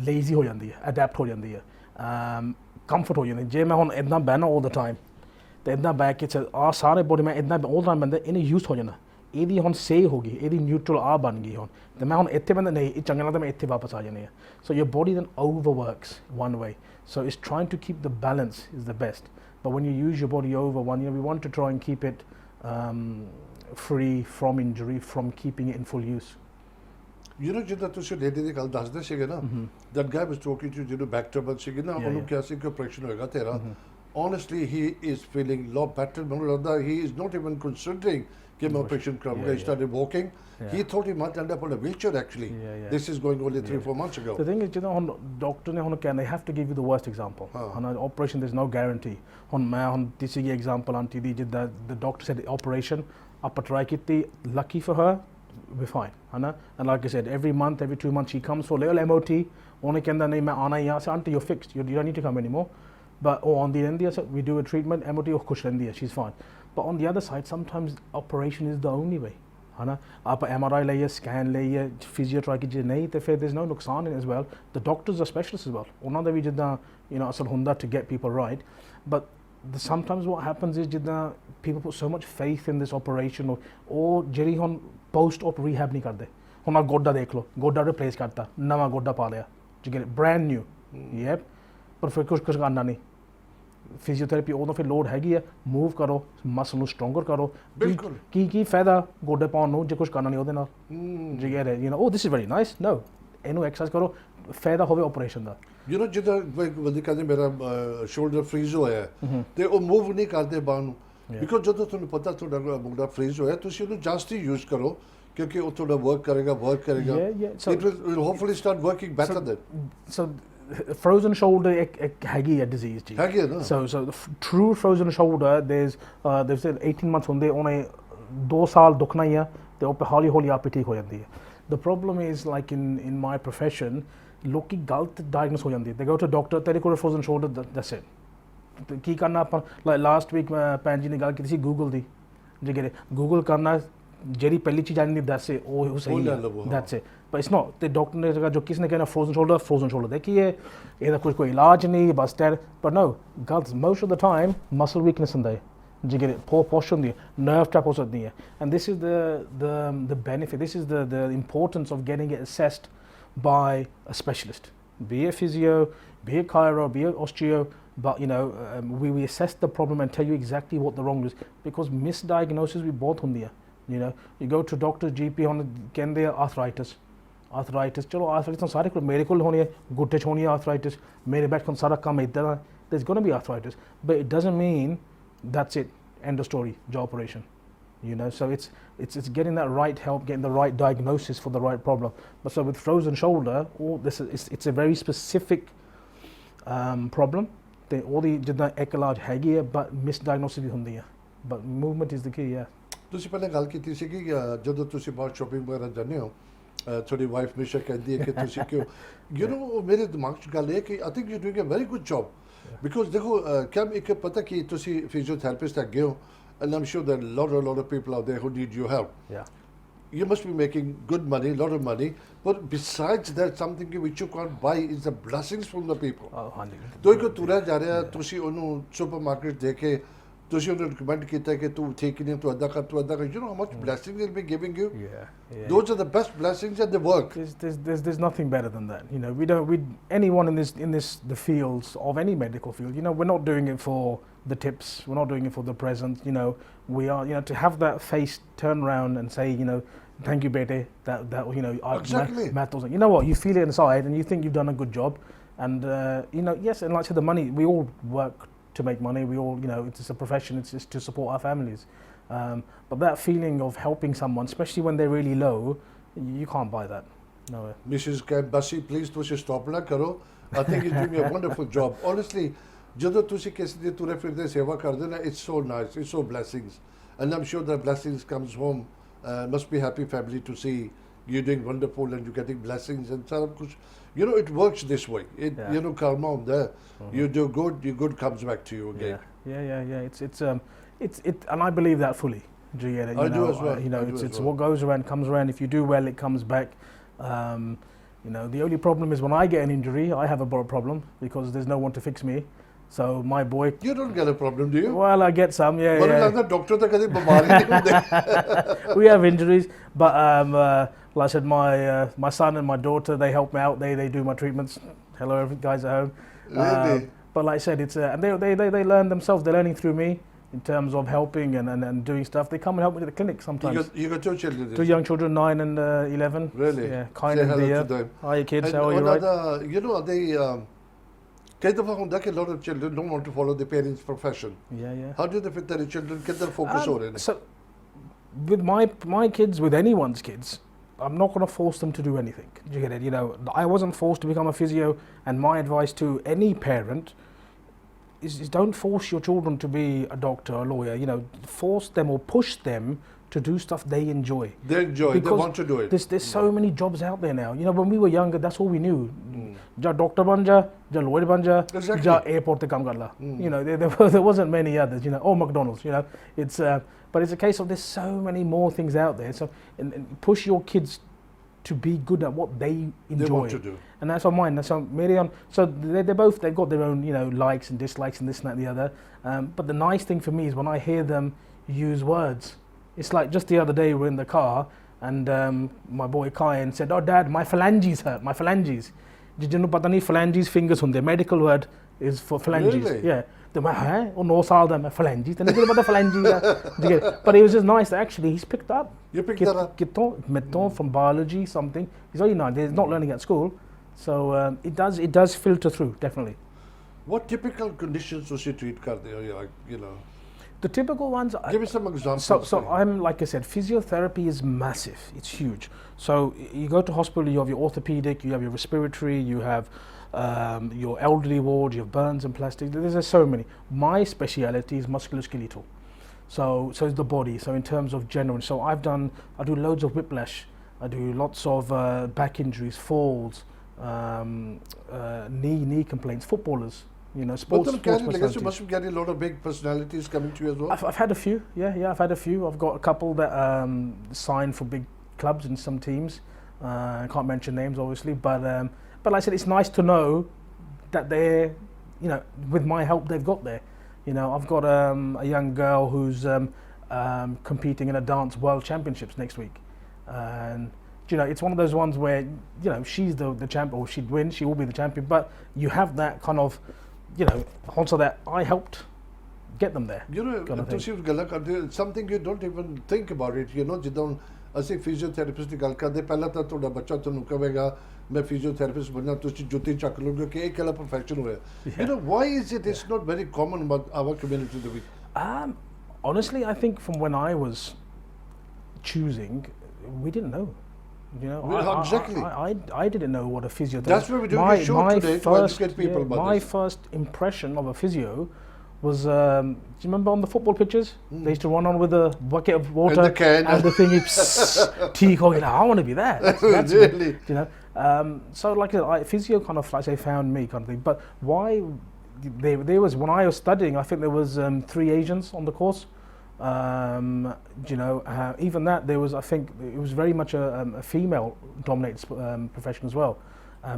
lazy हो जाती है, adapt हो जाती है, comfort हो जाती है. जे मैं हुन इतना बहना all the time, तो इतना बैठ के सारे body में इतना all the time बंदे इन्हें use हो जाना. ਇਹਦੀ ਹੁਣ ਸਹੀ ਹੋ ਗਈ ਇਹਦੀ ਨਿਊਟਰਲ ਆ ਬਣ ਗਈ ਹੁਣ ਤੇ ਮੈਂ ਹੁਣ ਇੱਥੇ ਬੰਦਾ ਨਹੀਂ ਇਹ ਚੰਗਾ ਲੱਗਦਾ ਮੈਂ ਇੱਥੇ ਵਾਪਸ ਆ ਜਾਣੀ ਹੈ so your body then overworks one way so it's trying to keep the balance is the best but when you use your body over one we want to try and keep it free from injury from keeping it in full use you know ਜਿੱਦਾਂ ਤੁਸੀਂ lady ਦੀ ਗੱਲ ਦੱਸਦੇ ਸੀਗੇ ਨਾ that guy was talking to ਜਿਹਨੂੰ back trouble ਸੀਗੀ ਨਾ ਉਹਨੂੰ ਕਿਹਾ ਸੀ ਕਿ ਆਪਰੇਸ਼ਨ ਹੋਏਗਾ ਤੇਰਾ honestly he is feeling lot better ਮੈਨੂੰ ਲੱਗਦਾ he is not even considering कि मैं operation कराऊंगा. He started walking. He thought he might end up on a wheelchair actually. This is going only 3-4 months ago. The thing is, you know, doctor ne they have to give you the worst example. On an operation, there's no guarantee. On this example, auntie di the doctor said operation, up try kitti, lucky for her, we're fine. And like I said, every month, every 2 months, she comes for little MOT. Only kenda nahi main aana hi. I say, auntie, you're fixed. You don't need to come anymore. But on the end, we do a treatment, MOT, khush rendi hai, she's fine. But on the other side, sometimes operation is the only way. आप MRI लइए, scan लइए, physio try कीजिए नहीं तो फिर there's no नुकसान in as well. The doctors are specialists as well. उन्होंने भी जितना you know असल हुंदा to get people right. But sometimes what happens is जितना people put so much faith in this operation or ਜਿਹੜੀ ਹੁਣ post op rehab नहीं करते. ਹੁਣ आप गोड्डा देख लो, गोड्डा replace करता, नवा गोड्डा पा लिया, you get it brand new. Yep. पर फिर कुछ करना नहीं. ਫਿਜ਼ੀਓਥੈਰੇਪੀ ਉਦੋਂ ਫਿਰ ਲੋਡ ਹੈਗੀ ਹੈ ਮੂਵ ਕਰੋ ਮਸਲ ਨੂੰ ਸਟਰੋਂਗਰ ਕਰੋ ਬਿਲਕੁਲ ਕੀ ਫਾਇਦਾ ਗੋਡੇ ਪਾਉਣ ਨੂੰ ਜੇ ਕੁਝ ਕਰਨਾ ਨਹੀਂ ਉਹਦੇ ਨਾਲ ਜੀ get you know this is very nice no ਇਹਨੂੰ ਐਕਸਰਸਾਈਜ਼ ਕਰੋ ਫਾਇਦਾ ਹੋਵੇ ਆਪਰੇਸ਼ਨ ਦਾ ਯੂ ਨੋ ਜਿੱਦਾਂ ਬੰਦੇ ਕਹਿੰਦੇ ਮੇਰਾ ਸ਼ੋਲਡਰ ਫਰੀਜ਼ ਹੋਇਆ ਤੇ ਉਹ ਮੂਵ ਨਹੀਂ ਕਰਦੇ ਬਾਹ ਨੂੰ ਬਿਕੋਜ਼ ਜਦੋਂ ਤੁਹਾਨੂੰ ਪਤਾ ਤੁਹਾਡਾ ਮੁੰਡਾ ਫ੍ਰੀਜ਼ ਹੋਇਆ ਤੁਸੀਂ ਉਹਨੂੰ ਜਸਟ ਹੀ ਯੂਜ਼ ਕਰੋ ਕਿਉਂਕਿ ਉਹ ਤੁਹਾਡਾ ਵਰਕ ਕਰੇਗਾ So it will hopefully start working better then. So frozen shoulder ਹੈਗੀ a disease ਜੀ ਹੈਗੀ ਨਾ so the true frozen shoulder there's 18 months ਹੁੰਦੇ ਉਹਨੇ 2 ਸਾਲ ਦੁਖਣਾ ਹੀ ਆ ਤੇ ਉਹ ਹੌਲੀ ਹੌਲੀ ਆਪੇ ਠੀਕ ਹੋ ਜਾਂਦੀ ਹੈ the problem is like in my profession ਲੋਕੀ ਗਲਤ ਡਾਇਗਨੋਸ ਹੋ ਜਾਂਦੀ they go to doctor ਤੇਰੇ ਕੋਲ frozen shoulder that's it ਤੇ ਕੀ ਕਰਨਾ ਆਪਾਂ ਲਾਸਟ ਵੀਕ ਭੈਣ ਜੀ ਨੇ ਗੱਲ ਕੀਤੀ ਸੀ ਗੂਗਲ ਦੀ ਜੇ ਕਿਤੇ ਗੂਗਲ ਕਰਨਾ ਜਿਹੜੀ ਪਹਿਲੀ ਚੀਜ਼ ਆਣੀ ਦੱਸ ਸੇ ਉਹ ਸਹੀ ਹੈ that's it but it's not ਤੇ ਡਾਕਟਰ ਨੇ ਜੋ ਕਿਸ ਨੇ ਕਹਿਣਾ frozen shoulder ਦੇਖੀਏ ਇਹਦਾ ਕੋਈ ਇਲਾਜ ਨਹੀਂ ਬਸ ਟੈਰ but no ਗਲਤ most of the time muscle weakness ਹੁੰਦਾ ਹੈ ਜੇ ਕਿਤੇ poor posture ਹੁੰਦੀ ਹੈ nerve trap ਹੋ ਸਕਦੀ ਹੈ and this is the benefit this is the importance of getting it assessed by a specialist be a physio be a chiro be a osteo but you know we assess the problem and tell you exactly what the wrong is because misdiagnosis ਵੀ ਬਹੁਤ ਹੁੰਦੀ ਹੈ you know you go to doctor GP on ਕਹਿੰਦੇ arthritis ਚਲੋ arthritis ਤਾਂ ਸਾਰੇ ਕੋਲ ਮੇਰੇ ਕੋਲ ਹੋਣੀ ਹੈ ਗੁੱਟੇ 'ਚ ਹੋਣੀ ਹੈ arthritis ਮੇਰੇ ਬੈਠ ਕੋਲ ਸਾਰਾ ਕੰਮ ਇੱਦਾਂ ਦਾ there's going to be arthritis but it doesn't mean that's it end of story job operation you know so it's getting that right help getting the right diagnosis for the right problem but so with frozen shoulder all this is it's a very specific problem ਤੇ ਉਹਦੀ ਜਿੱਦਾਂ ਇੱਕ ਇਲਾਜ ਹੈਗੀ ਹੈ but misdiagnosis ਵੀ ਹੁੰਦੀ ਹੈ but movement is the key yeah ਤੁਸੀਂ ਪਹਿਲਾਂ ਗੱਲ ਕੀਤੀ ਸੀ ਕਿ ਜਦੋਂ ਤੁਸੀਂ ਬਾਹਰ ਸ਼ਾਪਿੰਗ ਵਗੈਰਾ ਜਾਂਦੇ ਹੋ ਤੁਹਾਡੀ ਵਾਈਫ ਹਮੇਸ਼ਾ ਕਹਿੰਦੀ ਹੈ ਕਿ ਤੁਸੀਂ ਕਿਉਂ ਯੂ نو ਮੇਰੇ ਦਿਮਾਗ 'ਚ ਗੱਲ ਇਹ ਕਿ I think you doing a very good job because ਦੇਖੋ ਕਿਮ ਇੱਕ ਪਤਾ ਕਿ ਤੁਸੀਂ ਫਿਜ਼ੀਓਥੈਰੇਪਿਸਟ ਹੈਗੇ ਹੋ and I'm sure that a lot of people out there who need your help you must be making good money lot of money but besides that something which you can't buy is the blessings from the people तो को तुरा जा रहा ਤੁਸੀਂ ਉਹਨੂੰ supermarket ਦੇ ਕੇ ਤੁਸੀਂ ਉਹਨੂੰ recommend ਕੀਤਾ ਕਿ ਤੂੰ ਠੀਕ ਨਹੀਂ ਤੂੰ ਅੱਧਾ ਕਰ you know how much blessings they'll be giving you those are the best blessings at the work there's nothing better than that you know anyone in this the fields of any medical field you know we're not doing it for the tips we're not doing it for the presents you know we are you know to have that face turn around and say you know thank you bete that you know exactly. you know what you feel it inside and you think you've done a good job and you know yes and like I said the money we all work to make money we all you know it's a profession it's just to support our families but that feeling of helping someone especially when they're really low you can't buy that no way. Mrs. Bassi please ਤੁਸੀਂ stop ਨਾ ਕਰੋ I think you're doing a wonderful job honestly ਜਦੋਂ ਤੁਸੀਂ ਕਿਸੇ ਦੀ ਤੁਰੇ ਫਿਰਦੇ ਸੇਵਾ ਕਰਦੇ ਨਾ it's so nice it's so blessings and I'm sure that blessings comes home must be happy family to see you're doing wonderful and you're getting blessings and ਸਾਰਾ ਕੁਝ you know it works this way you know karma on there you do good your good comes back to you again yeah it's and I believe that fully do you get it I do as well you know it's what goes around comes around if you do well it comes back you know the only problem is when I get an injury I have a problem because there's no one to fix me so my boy you don't get a problem do you well I get some yeah ਲੱਗਦਾ doctor ਤਾਂ ਕਦੇ ਬਿਮਾਰ ਨਹੀਂ ਹੁੰਦੇ we have injuries but like I said my son and my daughter they help me out they do my treatments hello guys at home really? But like I said it's and they learn themselves they're learning through me in terms of helping and doing stuff they come and help me to the clinic sometimes you got 2 children 2 young children 9 and 11 really yeah kind of dear hi kids and how are you right you know they ਕਈ ਦਫਾ ਹੁੰਦਾ ਕਿ lot of children don't want to follow their parents profession yeah how do they fit their children ਕਿੱਧਰ focus ਹੋ ਰਹੇ ਨੇ so with my kids with anyone's kids I'm not going to force them to do anything. Do you get it? You know, I wasn't forced to become a physio, and my advice to any parent is don't force your children to be a doctor, a lawyer. You know, force them or push them to do stuff they enjoy. They enjoy. Because they want to do it. There's so many jobs out there now. You know, when we were younger, that's all we knew. Ja doctor banja, ja lawyer banja, ja airport te kam kar la. You know, there wasn't many others. You know, or McDonald's. You know, it's. But it's a case of there's so many more things out there. So and push your kids to be good at what they enjoy. They want to do. And that's on mine. That's on Miriam. So they've got their own, you know, likes and dislikes and this and that and the other. But the nice thing for me is when I hear them use words. It's like just the other day we were in the car and my boy Kyan said, "Oh Dad, my phalanges hurt. My phalanges." Did you know pata nahi phalanges fingers hunde. Medical word is for phalanges. Really? Yeah. The man, oh no, saal da main phalanges. Then you know phalanges. But it was just nice that actually he's picked up. You picked that up. Kitton from biology something. He's only 9. He's not learning at school, so it does filter through definitely. What typical conditions does he treat karte ho? You know. The typical ones. Give me some examples. So I'm, like I said, physiotherapy is massive. It's huge. So you go to hospital, you have your orthopedic, you have your respiratory, you have your elderly ward, you have burns and plastic. There's so many. My speciality is musculoskeletal. So it's the body. So in terms of general, so I do loads of whiplash. I do lots of back injuries, falls, knee complaints, footballers. You know, sports you must be getting a lot of big personalities coming to you as well. I've had a few, I've had a few. I've got a couple that signed for big clubs and some teams. I can't mention names, obviously, but like I said, it's nice to know that they're, you know, with my help, they've got there. You know, I've got a young girl who's competing in a dance world championships next week, and you know, it's one of those ones where, you know, she's the champion, or she'd win, she will be the champion, but you have that kind of, you know, also that I helped get them there. You know, something you don't even think about it. You know, ਜਦੋਂ ਅਸੀਂ physiotherapist ਦੀ ਗੱਲ ਕਰਦੇ ਪਹਿਲਾਂ ਤਾਂ ਤੁਹਾਡਾ ਬੱਚਾ ਤੁਹਾਨੂੰ ਕਹੇਗਾ ਮੈਂ ਫਿਜ਼ੀਓਥੈਰੇਪਿਸਟ ਬਣਨਾ, ਤੁਸੀਂ ਜੁੱਤੀ ਚੱਕ ਲਓਗੇ ਕਿ ਇਹ ਕਿਹੜਾ ਪ੍ਰੋਫੈਸ਼ਨ ਹੋਇਆ. You know, why is it it's not very common about our community to be? Honestly, I think from when I was choosing, we didn't know. You know, exactly. I didn't know what a physiotherapist. That's why we're doing a show today to educate people about my this. first impression of a physio was, do you remember on the football pitches? They used to run on with a bucket of water and the thing, tea, you know, I want to be that. That's really, you know. So like physio kind of, like I say, found me kind of thing. But why? There was, when I was studying, I think there was 3 Asians on the course. You know, even that, there was, I think it was very much a female dominated profession as well.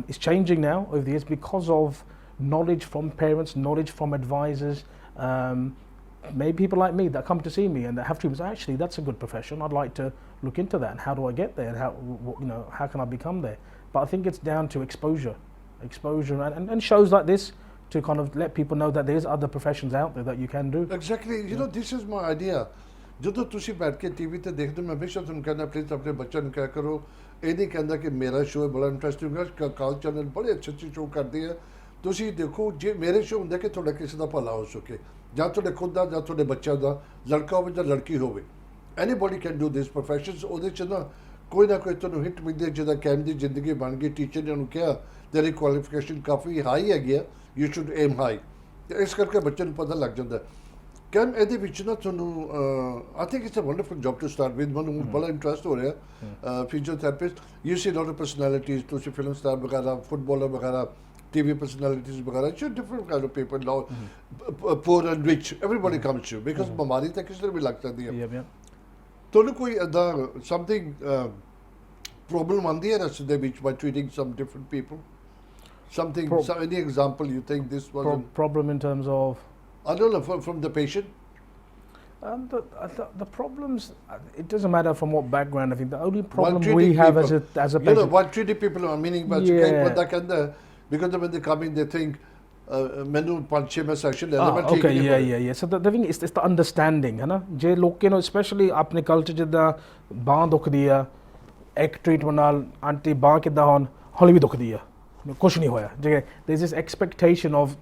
It's changing now over the years because of knowledge from parents, knowledge from advisors, maybe people like me that come to see me and that have dreams. Actually, that's a good profession, I'd like to look into that, and how do I get there, and how, you know, how can I become there. But I think it's down to exposure and shows like this to kind of let people know that there's other professions out there that you can do. Exactly. You know, this is my idea. ਜਦੋਂ ਤੁਸੀਂ ਬੈਠ ਕੇ TV ਤੇ ਦੇਖਦੇ ਹੋ, ਮੈਂ ਹਮੇਸ਼ਾ ਤੁਹਾਨੂੰ ਕਹਿੰਦਾ ਪਲੀਜ਼ ਆਪਣੇ ਬੱਚਿਆਂ ਨੂੰ ਕਿਹਾ ਕਰੋ, ਇਹ ਨਹੀਂ ਕਹਿੰਦਾ ਕਿ ਮੇਰਾ ਸ਼ੋਅ ਬੜਾ ਇੰਟਰਸਟਿੰਗ ਹੈ, ਅਕਾਲ ਚੈਨਲ ਬੜੇ ਅੱਛੇ ਸ਼ੋਅ ਕਰਦੇ ਆ, ਤੁਸੀਂ ਦੇਖੋ ਜੇ ਮੇਰੇ ਸ਼ੋਅ ਹੁੰਦਾ ਕਿ ਤੁਹਾਡਾ ਕਿਸੇ ਦਾ ਭਲਾ ਹੋ ਸਕੇ, ਜਾਂ ਤੁਹਾਡੇ ਖੁਦ ਦਾ ਜਾਂ ਤੁਹਾਡੇ ਬੱਚਿਆਂ ਦਾ, ਲੜਕਾ ਹੋਵੇ ਜਾਂ ਲੜਕੀ ਹੋਵੇ, ਐਨੀਬੋਡੀ ਕੈਨ ਡੂ ਦਿਸ ਪ੍ਰੋਫੈਸ਼ਨਸ. ਉਹਦੇ 'ਚ ਨਾ ਕੋਈ ਤੁਹਾਨੂੰ ਹਿੱਟ ਮਿਲਦੀ ਹੈ, ਜਿੱਦਾਂ ਕੈਮ ਦੀ ਜ਼ਿੰਦਗੀ ਬਣ ਗਈ, ਟੀਚਰ ਨੇ ਉਹਨੂੰ ਕਿਹਾ ਤੇਰੀ ਕੁਆਲੀਫਿਕੇਸ਼ਨ ਕਾਫੀ ਹਾਈ ਹੈਗੀ ਆ, you should aim high. ਇਸ ਕਰਕੇ ਬੱਚੇ ਨੂੰ ਪਤਾ ਲੱਗ ਜਾਂਦਾ. ਕੈਮ ਇਹਦੇ ਵਿੱਚ ਨਾ ਤੁਹਾਨੂੰ I think it's a wonderful job to start with. ਮੈਨੂੰ ਬੜਾ ਇੰਟਰਸਟ ਹੋ ਰਿਹਾ physiotherapist. You see a lot of personalities, ਤੁਸੀਂ ਫਿਲਮ ਸਟਾਰ ਵਗੈਰਾ, ਫੁੱਟਬਾਲਰ ਵਗੈਰਾ, TV personalities ਵਗੈਰਾ, you different kind of people now, poor and rich, everybody comes to you because ਬਿਮਾਰੀ ਤਾਂ ਕਿਸੇ ਨੂੰ ਵੀ ਲੱਗ ਸਕਦੀ ਹੈ. ਤੁਹਾਨੂੰ ਕੋਈ ਇੱਦਾਂ something problem ਆਉਂਦੀ ਹੈ ਰਸਤੇ ਦੇ ਵਿੱਚ by treating some different people? Something, any example you think this was problem in terms of? I don't know, from the patient. The problems, it doesn't matter from what background. I think the only problem we have as a patient. You know, while treating people, meaning, but because when they come in, they think, menu punche session. Okay, yeah. So the thing is, it's the understanding, है ना? जे लोग के, especially अपने culture जिदा बांह दुखदी है, एक treatment नाल आंटी बांह किदा होन, हौली भी दुखदी है. कुछ नहीं होया. There's this expectation of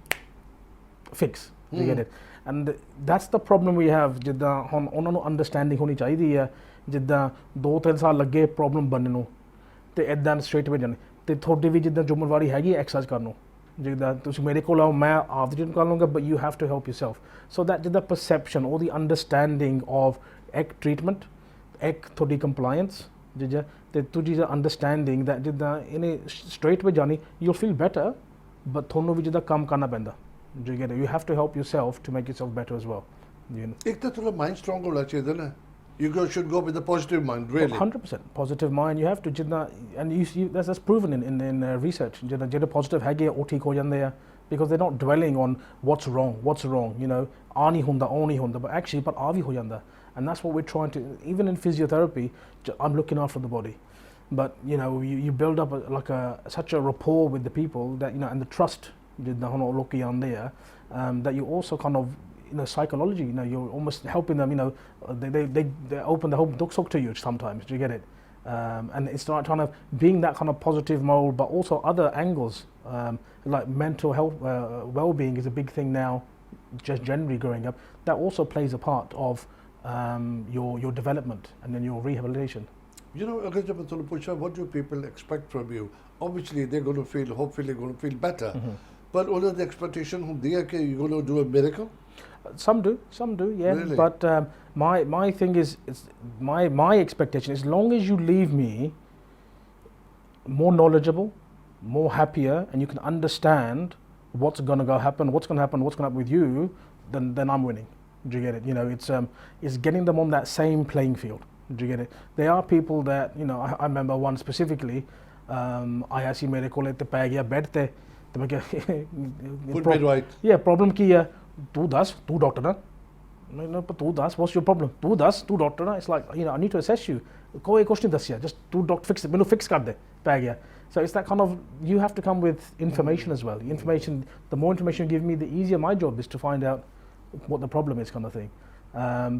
fix. You get it? And that's the problem we have. जिदा हम उन्होंने understanding होनी चाहिए है. जिदा 2-3 साल लगे problem बनने नु, ते इदां straight away जाने. ते थोड़ी भी जिदा जुम्मेवारी हैगी exercise करनो. जिदा तुसी मेरे को लाओ, मैं आप जिन कर लूँगा, but you have to help yourself. So that जिदा perception or the understanding of एक treatment, एक थोड़ी compliance, जिदा ते तुझी understanding that जिदा इन्हें straight way जानी, you'll feel better, but थोनो भी जिदा काम करना पैंदा. You get it? You have to help yourself to make yourself better as well. You know? एक तो थोड़ा mind strong होना चाहिए ना. You should go with a positive mind, really. 100% positive mind. You have to जिदा, and that's proven in research. जिदा positive है कि वो ठीक हो जाते हैं, because they're not dwelling on what's wrong. You know, आनी होंदा, but actually, but आवी हो जाता. And that's what we're trying to, even in physiotherapy, I'm looking after the body. But, you know, you build up such a rapport with the people that, you know, and the trust that you also kind of, you know, psychology, you know, you're almost helping them, you know, they open the whole book to you sometimes, do you get it? And it's not trying to, being that kind of positive mode, but also other angles, like mental health, well-being is a big thing now just generally growing up, that also plays a part of your development and then your rehabilitation. You know, agar jab main tonu pucha, what do people expect from you? Obviously, they're going to feel, hopefully, going to feel better. But all of the expectation hundi hai ki you're going to do a miracle. Some do, yeah. Really? But my thing is, my expectation, as long as you leave me more knowledgeable, more happier, and you can understand what's going to happen with you, then I'm winning. Do you get it? You know, it's getting them on that same playing field. Do you get it? There are people that, you know, I remember one specifically, I see mere kole te pੈ ਗਿਆ bed te ਮੈਂ ਕਿਹਾ Put me right. Yeah, problem ਕੀ ਹੈ? ਤੂੰ ਦੱਸ, ਤੂੰ doctor ਨਾ? No, but ਤੂੰ ਦੱਸ, what's your problem? ਤੂੰ ਦੱਸ, ਤੂੰ ਡਾਕਟਰ ਨਾ? It's like, you know, I need to assess you. ਕੋਈ ਕੁਛ ਨਹੀਂ ਦੱਸਿਆ, just ਤੂੰ ਡਾਕਟਰ fix ਮੈਨੂੰ fix ਕਰ ਦੇ, ਪੈ ਗਿਆ. So it's that kind of, you have to come with information as well. The more information you give me, the easier my job is to find out what the problem is, kind of thing.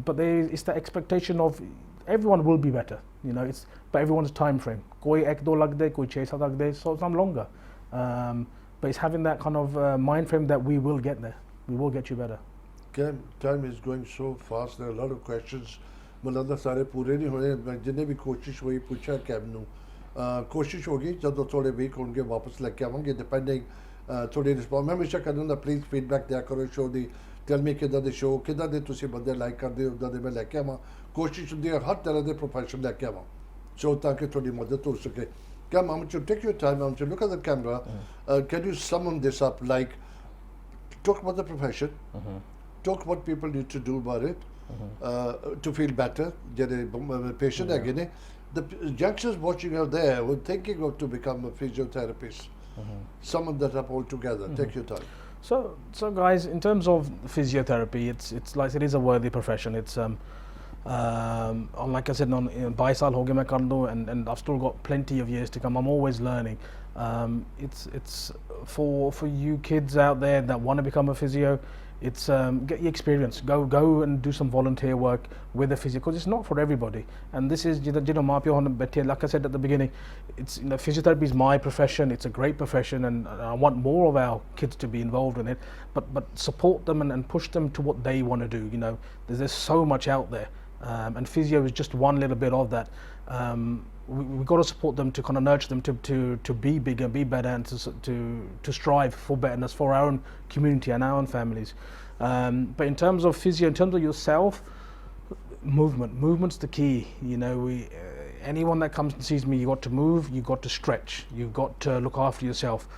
But it's the expectation of everyone will be better, you know, but everyone's time frame. Koi 1-2 lagde, koi 6-7 lagde, so some longer. But it's having that kind of mind frame that we will get there. We will get you better. Cam, time is going so fast. There are a lot of questions. Malanda sare pure nahi hone. Jinne bhi koshish hui pucha Cam nu. Koshish hogi jadon thode week honge wapas leke avange depending thodi response. मैं हमेशा कहता हूँ please feedback दिया करो show दी. Tell me किदा दे show किदा दे तुसी बंदे लाइक कर दे उदा दे मैं लेके आवां. कोशिश होती है हर तरह के प्रोफेशन लेके आवां. So ताकि थोड़ी मदद हो सके. Cam, I want you to take your time. I want you to look at the camera. Can you sum this up? Like, talk about the profession. Talk what people need to do about it to feel better. Jehde patient again. The youngsters watching out there were thinking of to become a physiotherapist. Sum that up all together. Take your time. So guys, in terms of physiotherapy, it's like it is a worthy profession. It's like I said, on 22 saal ho gaye main kar do, and I've still got plenty of years to come. I'm always learning. It's for you kids out there that want to become a physio. It's get your experience. Go and do some volunteer work with a physio, because it's not for everybody. And this is, like I said at the beginning, it's, you know, physiotherapy is my profession. It's a great profession, and I want more of our kids to be involved in it. But support them and push them to what they want to do. You know, there's so much out there, and physio is just one little bit of that. We've got to support them, to kind of nurture them to be bigger, be better, and to strive for betterness for our own community and our own families. But in terms of physio, in terms of yourself, movement's the key. You know, anyone that comes and sees me, you got to move, you got to stretch, you've got to look after yourself.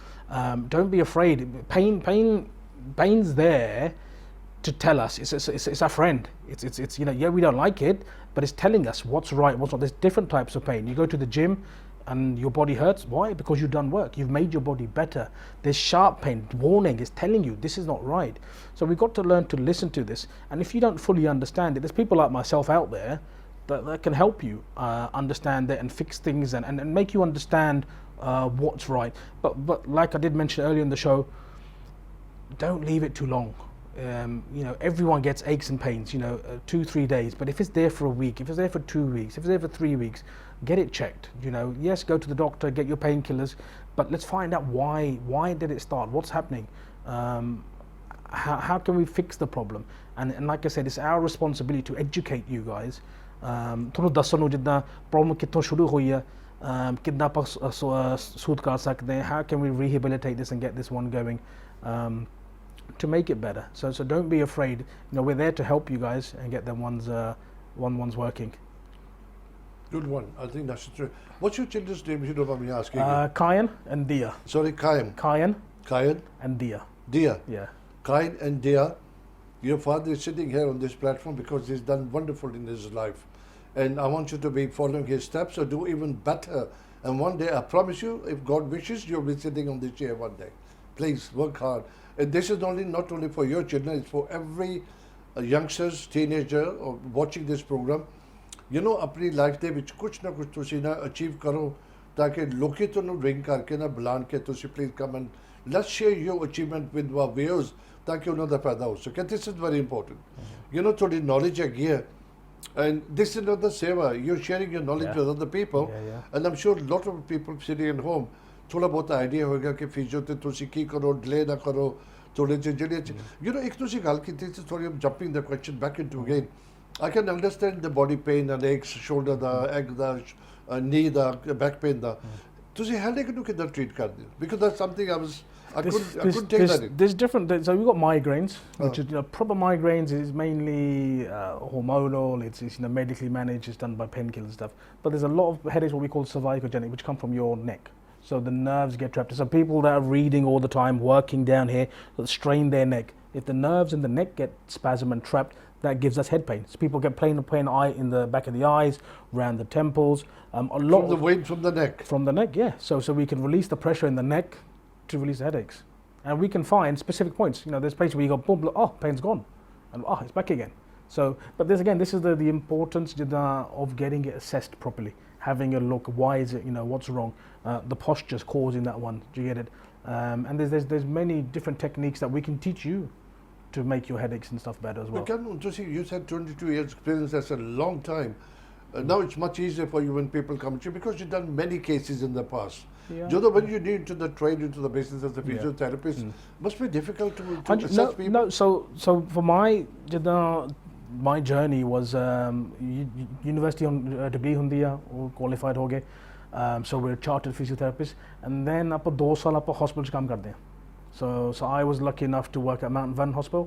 Don't be afraid. Pain's there to tell us. It's our friend. It's you know, yeah, we don't like it, but it's telling us what's right, what's not. There's different types of pain. You go to the gym and your body hurts. Why? Because you've done work. You've made your body better. There's sharp pain. Warning is telling you this is not right. So we've got to learn to listen to this. And if you don't fully understand it, there's people like myself out there that can help you understand it and fix things and make you understand what's right. But like I did mention earlier in the show, don't leave it too long. You know, everyone gets aches and pains, you know, 2-3 days, but if it's there for a week, if it's there for 2 weeks, if it's there for 3 weeks, get it checked. You know, yes, go to the doctor, get your painkillers, but let's find out why did it start, what's happening, how can we fix the problem. And like I said, it's our responsibility to educate you guys. ਤੁਹਾਨੂੰ ਦੱਸਣ ਨੂੰ ਜਿੱਦਾਂ problem ਕਿੱਥੋਂ ਸ਼ੁਰੂ ਹੋਈ ਹੈ, ਕਿੱਦਾਂ ਆਪਾਂ ਸੂਤ ਕਰ ਸਕਦੇ ਹਾਂ, how can we rehabilitate this and get this one going, to make it better. So don't be afraid. You know, we're there to help you guys and get them ones working. Good one. I think that's true. What's your children's name, if you don't mind me asking? Kayan and Dia. Sorry, Kayan. Kayan and Dia. Dia. Yeah. Kayan and Dia. Your father is sitting here on this platform because he's done wonderful in his life. And I want you to be following his steps or do even better. And one day, I promise you, if God wishes, you'll be sitting on this chair one day. Please work hard. And this is not only for your children, it's for every youngsters, teenager, or watching this program. You know, अपनी life दे विच कुछ ना कुछ तुसी ना achieve करो ताकि लोकी तो नु रिंग करके ना बुलान के तुसी please come and let's share your achievement with our viewers ताकि उन्हों दा फायदा हो सके. This is very important. You know, थोड़ी नॉलेज है here, and this is not the seva. You're sharing your knowledge with other people, and I'm sure a lot of people sitting at home थोड़ा बहुत idea होगा कि physio ते तुसी की करो, डिले ना करो, ਥੋੜੇ ਜਿਹੇ ਜਿਹੜੇ ਯੂ ਨੋ ਇੱਕ ਤੁਸੀਂ ਗੱਲ ਕੀਤੀ ਸੀ sorry I'm jumping the question back into again I can understand the body pain and aches, shoulder ਦਾ egg ਦਾ knee ਦਾ back pain ਦਾ ਤੁਸੀਂ headache ਨੂੰ ਕਿੱਦਾਂ treat ਕਰਦੇ ਹੋ because that's something I couldn't take that in. There's different. So we've got migraines, which is proper migraines is mainly hormonal. It's medically managed. It's done by painkillers and stuff. But there's a lot of headaches what we call cervicogenic, which come from your neck. So the nerves get trapped. So people that are reading all the time, working down here, that strain their neck. If the nerves in the neck get spasm and trapped, that gives us head pain. So people get pain in the back of the eyes, around the temples. A lot from the weight from the neck. From the neck, yeah. So we can release the pressure in the neck to release the headaches, and we can find specific points. There's places where you go, boom, oh, pain's gone, and it's back again. So, but this is the importance of getting it assessed properly, having a look. Why is it? What's wrong? The posture's causing that one. Do you get it? And there's many different techniques that we can teach you to make your headaches and stuff better as well. But you said 22 years experience. That's a long time. Now it's much easier for you when people come to you because you've done many cases in the past. Yeah. When you need to train into the business as a physiotherapist, must be difficult to assess people. No, so for my journey was university on degree hundi hai or qualified ho gaye. So we're chartered physiotherapists, and then ਆਪਾਂ 2 ਸਾਲ ਆਪਾਂ hospital 'ਚ ਕੰਮ ਕਰਦੇ ਹਾਂ. So I was lucky enough to work at Mount Vernon Hospital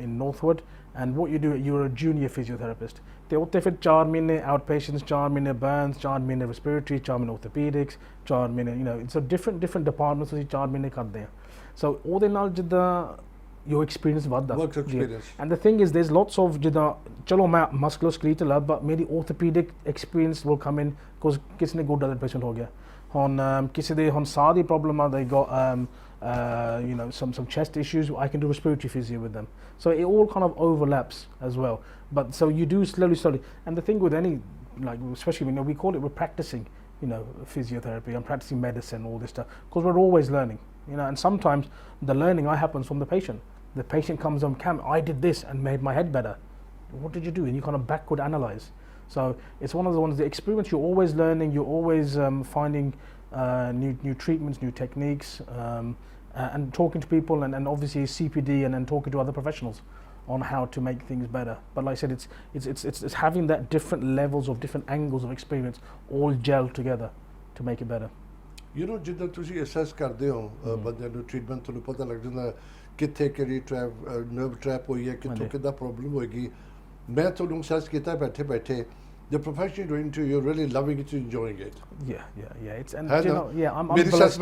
in Northwood, and what you do, you're a junior physiotherapist. ਤੇ ਉੱਥੇ ਫਿਰ 4 ਮਹੀਨੇ outpatients, 4 ਮਹੀਨੇ burns, 4 ਮਹੀਨੇ respiratory, 4 ਮਹੀਨੇ orthopedics, 4 ਮਹੀਨੇ it's a different departments ਤੁਸੀਂ 4 ਮਹੀਨੇ ਕਰਦੇ ਆ. So ਉਹਦੇ ਨਾਲ ਜਿੱਦਾਂ your experience ਵੱਧਦਾ. Work experience. And the thing is there's lots of ਜਿੱਦਾਂ ਚਲੋ ਮੈਂ musculoskeletal ਆ, but ਮੇਰੀ orthopedic experience will come in because ਕਿਸੇ ਨੇ ਗੋਡਾ ਦਾ patient ਹੋ ਗਿਆ. ਹੁਣ ਕਿਸੇ ਦੇ ਹੁਣ ਸਾਹ ਦੀ problem ਆ, they got some chest issues, I can do respiratory physio with them. So it all kind of overlaps as well. But so you do slowly. And the thing with any, especially we call it, we're practicing, physiotherapy. I'm practicing medicine, all this stuff, because we're always learning. And sometimes the learning happens from the patient. The patient comes on, Cam, I did this and made my head better. What did you do? And you kind of backward analyze. So it's one of the ones, the experience, you're always learning, you're always finding new treatments, new techniques, and talking to people, and obviously CPD, and talking to other professionals on how to make things better. But like I said, it's having that different levels of different angles of experience all gel together to make it better. ਜਿੱਦਾਂ ਤੁਸੀਂ assess ਕਰਦੇ ਹੋ ਬੰਦਿਆਂ ਨੂੰ treatment ਤੁਹਾਨੂੰ ਪਤਾ ਲੱਗ ਜਾਂਦਾ ਕਿੱਥੇ ਕਿਹੜੀ ਨਰਵ ਟ੍ਰੈਪ ਹੋਈ ਹੈ, ਕਿੱਥੋਂ ਕਿੱਦਾਂ ਪ੍ਰੋਬਲਮ ਹੋਏਗੀ. ਮੈਂ ਤੁਹਾਨੂੰ assess ਕੀਤਾ ਬੈਠੇ the profession you're into, you're really loving it, enjoying it. Yeah. It's I'm blessed.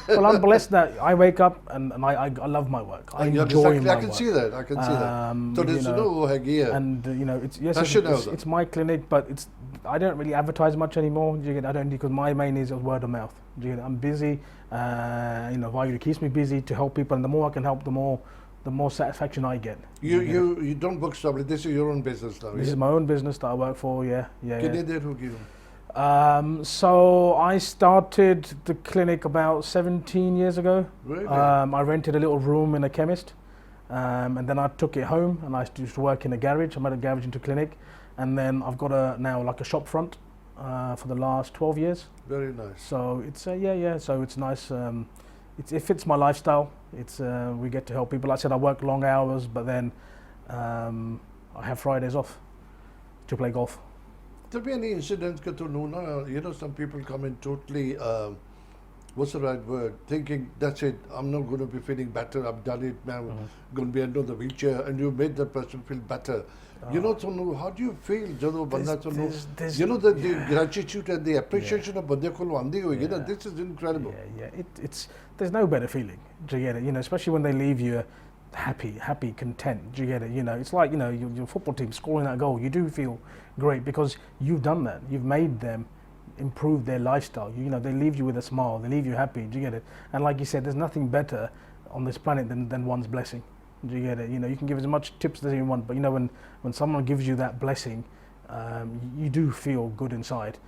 Well, I'm blessed that I wake up and I love my work. I enjoy my work. I can see that. So there's and it's my clinic, but I don't really advertise much anymore. I don't, because my main is word of mouth. I'm busy. It keeps me busy to help people, and the more I can help, the more satisfaction I get. You don't book somebody. This is your own business now. This is my own business that I work for. Yeah. So I started the clinic about 17 years ago. Really? I rented a little room in a chemist, and then I took it home, and I used to work in a garage. I made a garage into clinic, and then I've got now like a shop front for the last 12 years. Very nice. So it's So it's nice. It fits my lifestyle. We get to help people. Like I said, I work long hours, but then I have Fridays off to play golf. There'll be any incidents some people come in totally what's the right word, thinking that's it, I'm not going to be feeling better, I've done it now, going to be under the wheelchair, and you made that person feel better. How do you feel ਜਦੋਂ ਬੰਦਾ ਤੁਹਾਨੂੰ the gratitude and the appreciation of ਬੰਦੇ ਕੋਲ ਆਉਂਦੀ ਹੋਏਗੀ ਨਾ, this is incredible. There's no better feeling. Do you get it? Especially when they leave you happy, content. Do you get it? It's like your football team scoring that goal. You do feel great because you've done that. You've made them improve their lifestyle. They leave you with a smile. They leave you happy. Do you get it? And like you said, there's nothing better on this planet than one's blessing. Do you get it? You can give as much tips as you want, but when someone gives you that blessing, you do feel good inside.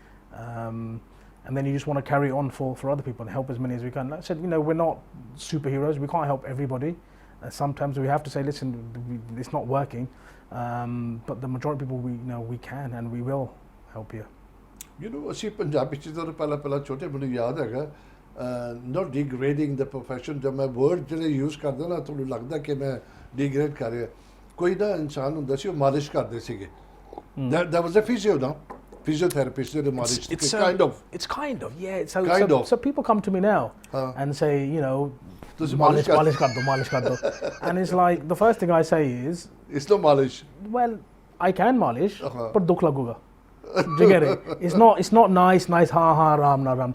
And then you just want to carry on for other people and help as many as we can. Like I said, we're not superheroes. We can't help everybody. Sometimes we have to say, listen, it's not working. But the majority of people, we can and we will help you. ਅਸੀਂ ਪੰਜਾਬੀ ਚ ਜਦੋਂ ਪਹਿਲਾਂ ਛੋਟੇ ਮੈਨੂੰ ਯਾਦ ਹੈਗਾ not degrading the profession. जब मैं word ਜਿਹੜੇ use ਕਰਦਾ ਨਾ ਤੁਹਾਨੂੰ ਲੱਗਦਾ ਕਿ ਮੈਂ degrade ਕਰ ਰਿਹਾ ਕੋਈ ਨਾ ਇਨਸਾਨ ਹੁੰਦਾ ਸੀ ਉਹ ਮਾਲਿਸ਼ ਕਰਦੇ ਸੀਗੇ that was a physio no physiotherapist ਜਿਹੜੇ ਮਾਲਿਸ਼ it's kind of yeah so people come to me now and say you know ਮਾਲਿਸ਼ ਕਰ ਦੋ and it's like the first thing I say is it's no ਮਾਲਿਸ਼ well I can ਮਾਲਿਸ਼ ਪਰ ਦੁੱਖ ਲੱਗੂਗਾ do you get it? It's not nice ha ram na ram.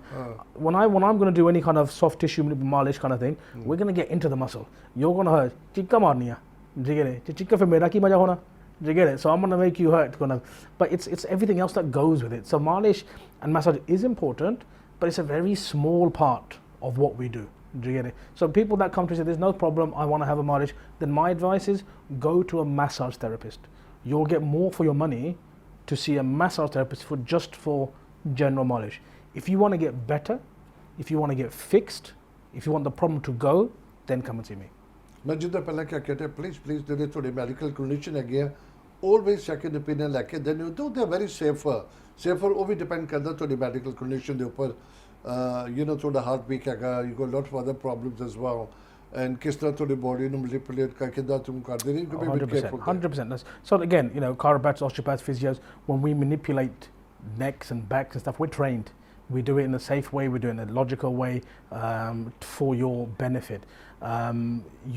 When I'm going to do any kind of soft tissue malish kind of thing, we're going to get into the muscle. You're going to hurt. Chikka marniya. Do you get it? Chikka fe mera ki maja hona. Do you get it? So I'm going to make you hurt. But it's everything else that goes with it. So malish and massage is important, but it's a very small part of what we do. Do you get it? So people that come to say there's no problem, I want to have a malish, then my advice is go to a massage therapist. You'll get more for your money to see a massage therapist for general malish. If you want to get better, if you want to get fixed, if you want the problem to go, then come and see me. मैं जितना पहले क्या कहते हैं please ਜਿਹੜੇ ਤੁਹਾਡੇ medical condition ਹੈਗੇ ਆ always second opinion ਲੈ ਕੇ then you do they're very safer ਉਹ ਵੀ depend ਕਰਦਾ ਤੁਹਾਡੀ medical condition ਦੇ ਉੱਪਰ you know ਤੁਹਾਡਾ heart weak ਹੈਗਾ you got lot of other problems as well and किस तरह ਤੁਹਾਡੀ body ਨੂੰ manipulate ਕਰਕੇ ਦਾ ਤੁਮ ਕਰਦੇ ਨਹੀਂ you be careful 100%. So again, you know, chiropractors, osteopaths, physios, when we manipulate necks and backs and stuff, we're trained. We do it in a safe way, we do it in a logical way for your benefit.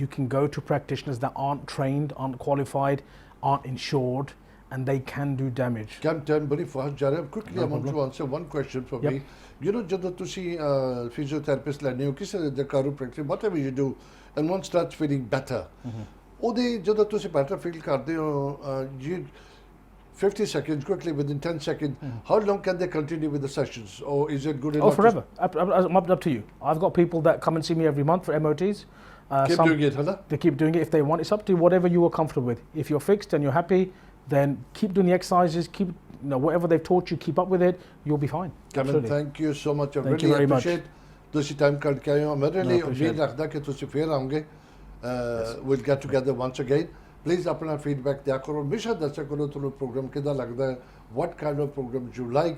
You can go to practitioners that aren't trained, aren't qualified, aren't insured, and they can do damage. Can turn very fast, Jared. Quickly, I want to answer one question for me. You know, ਜਦੋਂ ਤੁਸੀਂ physiotherapist ਲੈਣੇ ਹੋ ਕਿਸੇ ਦੇ chiropractor, whatever you do, and one starts feeling better. ਉਹਦੇ ਜਦੋਂ ਤੁਸੀਂ better feel ਕਰਦੇ ਹੋ, you 50 seconds, quickly within 10 seconds, how long can they continue with the sessions? Or is it good enough? Oh, forever. Up to you. I've got people that come and see me every month for MOTs. Keep doing it, huh? They keep doing it if they want. It's up to you, whatever you are comfortable with. If you're fixed and you're happy, then keep doing the exercises, keep, you know, whatever they've taught you, keep up with it, you'll be fine. Kamal, thank you so much. I Thank really you very appreciate ਤੁਸੀਂ time ਕੱਢ ਕੇ ਆਏ ਹੋ ਮੈਂ really ਉਮੀਦ ਰੱਖਦਾ ਕਿ ਤੁਸੀਂ ਫੇਰ ਆਉਂਗੇ we'll get together once again. Please ਆਪਣਾ feedback ਦਿਆ ਕਰੋ ਹਮੇਸ਼ਾ ਦੱਸਿਆ ਕਰੋ ਤੁਹਾਨੂੰ ਪ੍ਰੋਗਰਾਮ ਕਿੱਦਾਂ ਲੱਗਦਾ ਹੈ what kind of program you like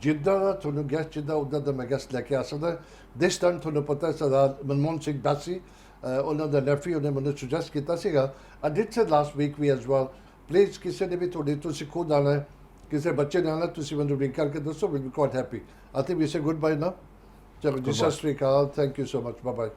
ਜਿੱਦਾਂ ਦਾ ਤੁਹਾਨੂੰ ਗੈਸਟ ਜਿੱਦਾਂ ਉੱਦਾਂ ਦਾ ਮੈਂ ਗੈਸਟ ਲੈ ਕੇ ਆ ਸਕਦਾ this time ਤੁਹਾਨੂੰ ਪਤਾ ਹੈ ਸਰਦਾਰ ਮਨਮੋਹਨ ਸਿੰਘ ਬਾਸੀ ਉਹਨਾਂ ਦਾ ਨੈਫੀ ਉਹਨੇ ਮੈਨੂੰ ਸੁਜੈਸਟ ਕੀਤਾ ਸੀਗਾ I did say last week we as well please ਕਿਸੇ ਨੇ ਵੀ ਤੁਹਾਡੇ ਤੁਸੀਂ ਖੁਦ ਆਉਣਾ ਹੈ ਕਿਸੇ ਬੱਚੇ ਨੇ ਆਉਣਾ ਤੁਸੀਂ ਮੈਨੂੰ ਰਿੰਗ ਕਰਕੇ ਦੱਸੋ we'll be quite happy. I think we say goodbye now. ਚਲੋ ਜੀ ਸਤਿ ਸ਼੍ਰੀ ਅਕਾਲ. Thank you so much. Bye bye.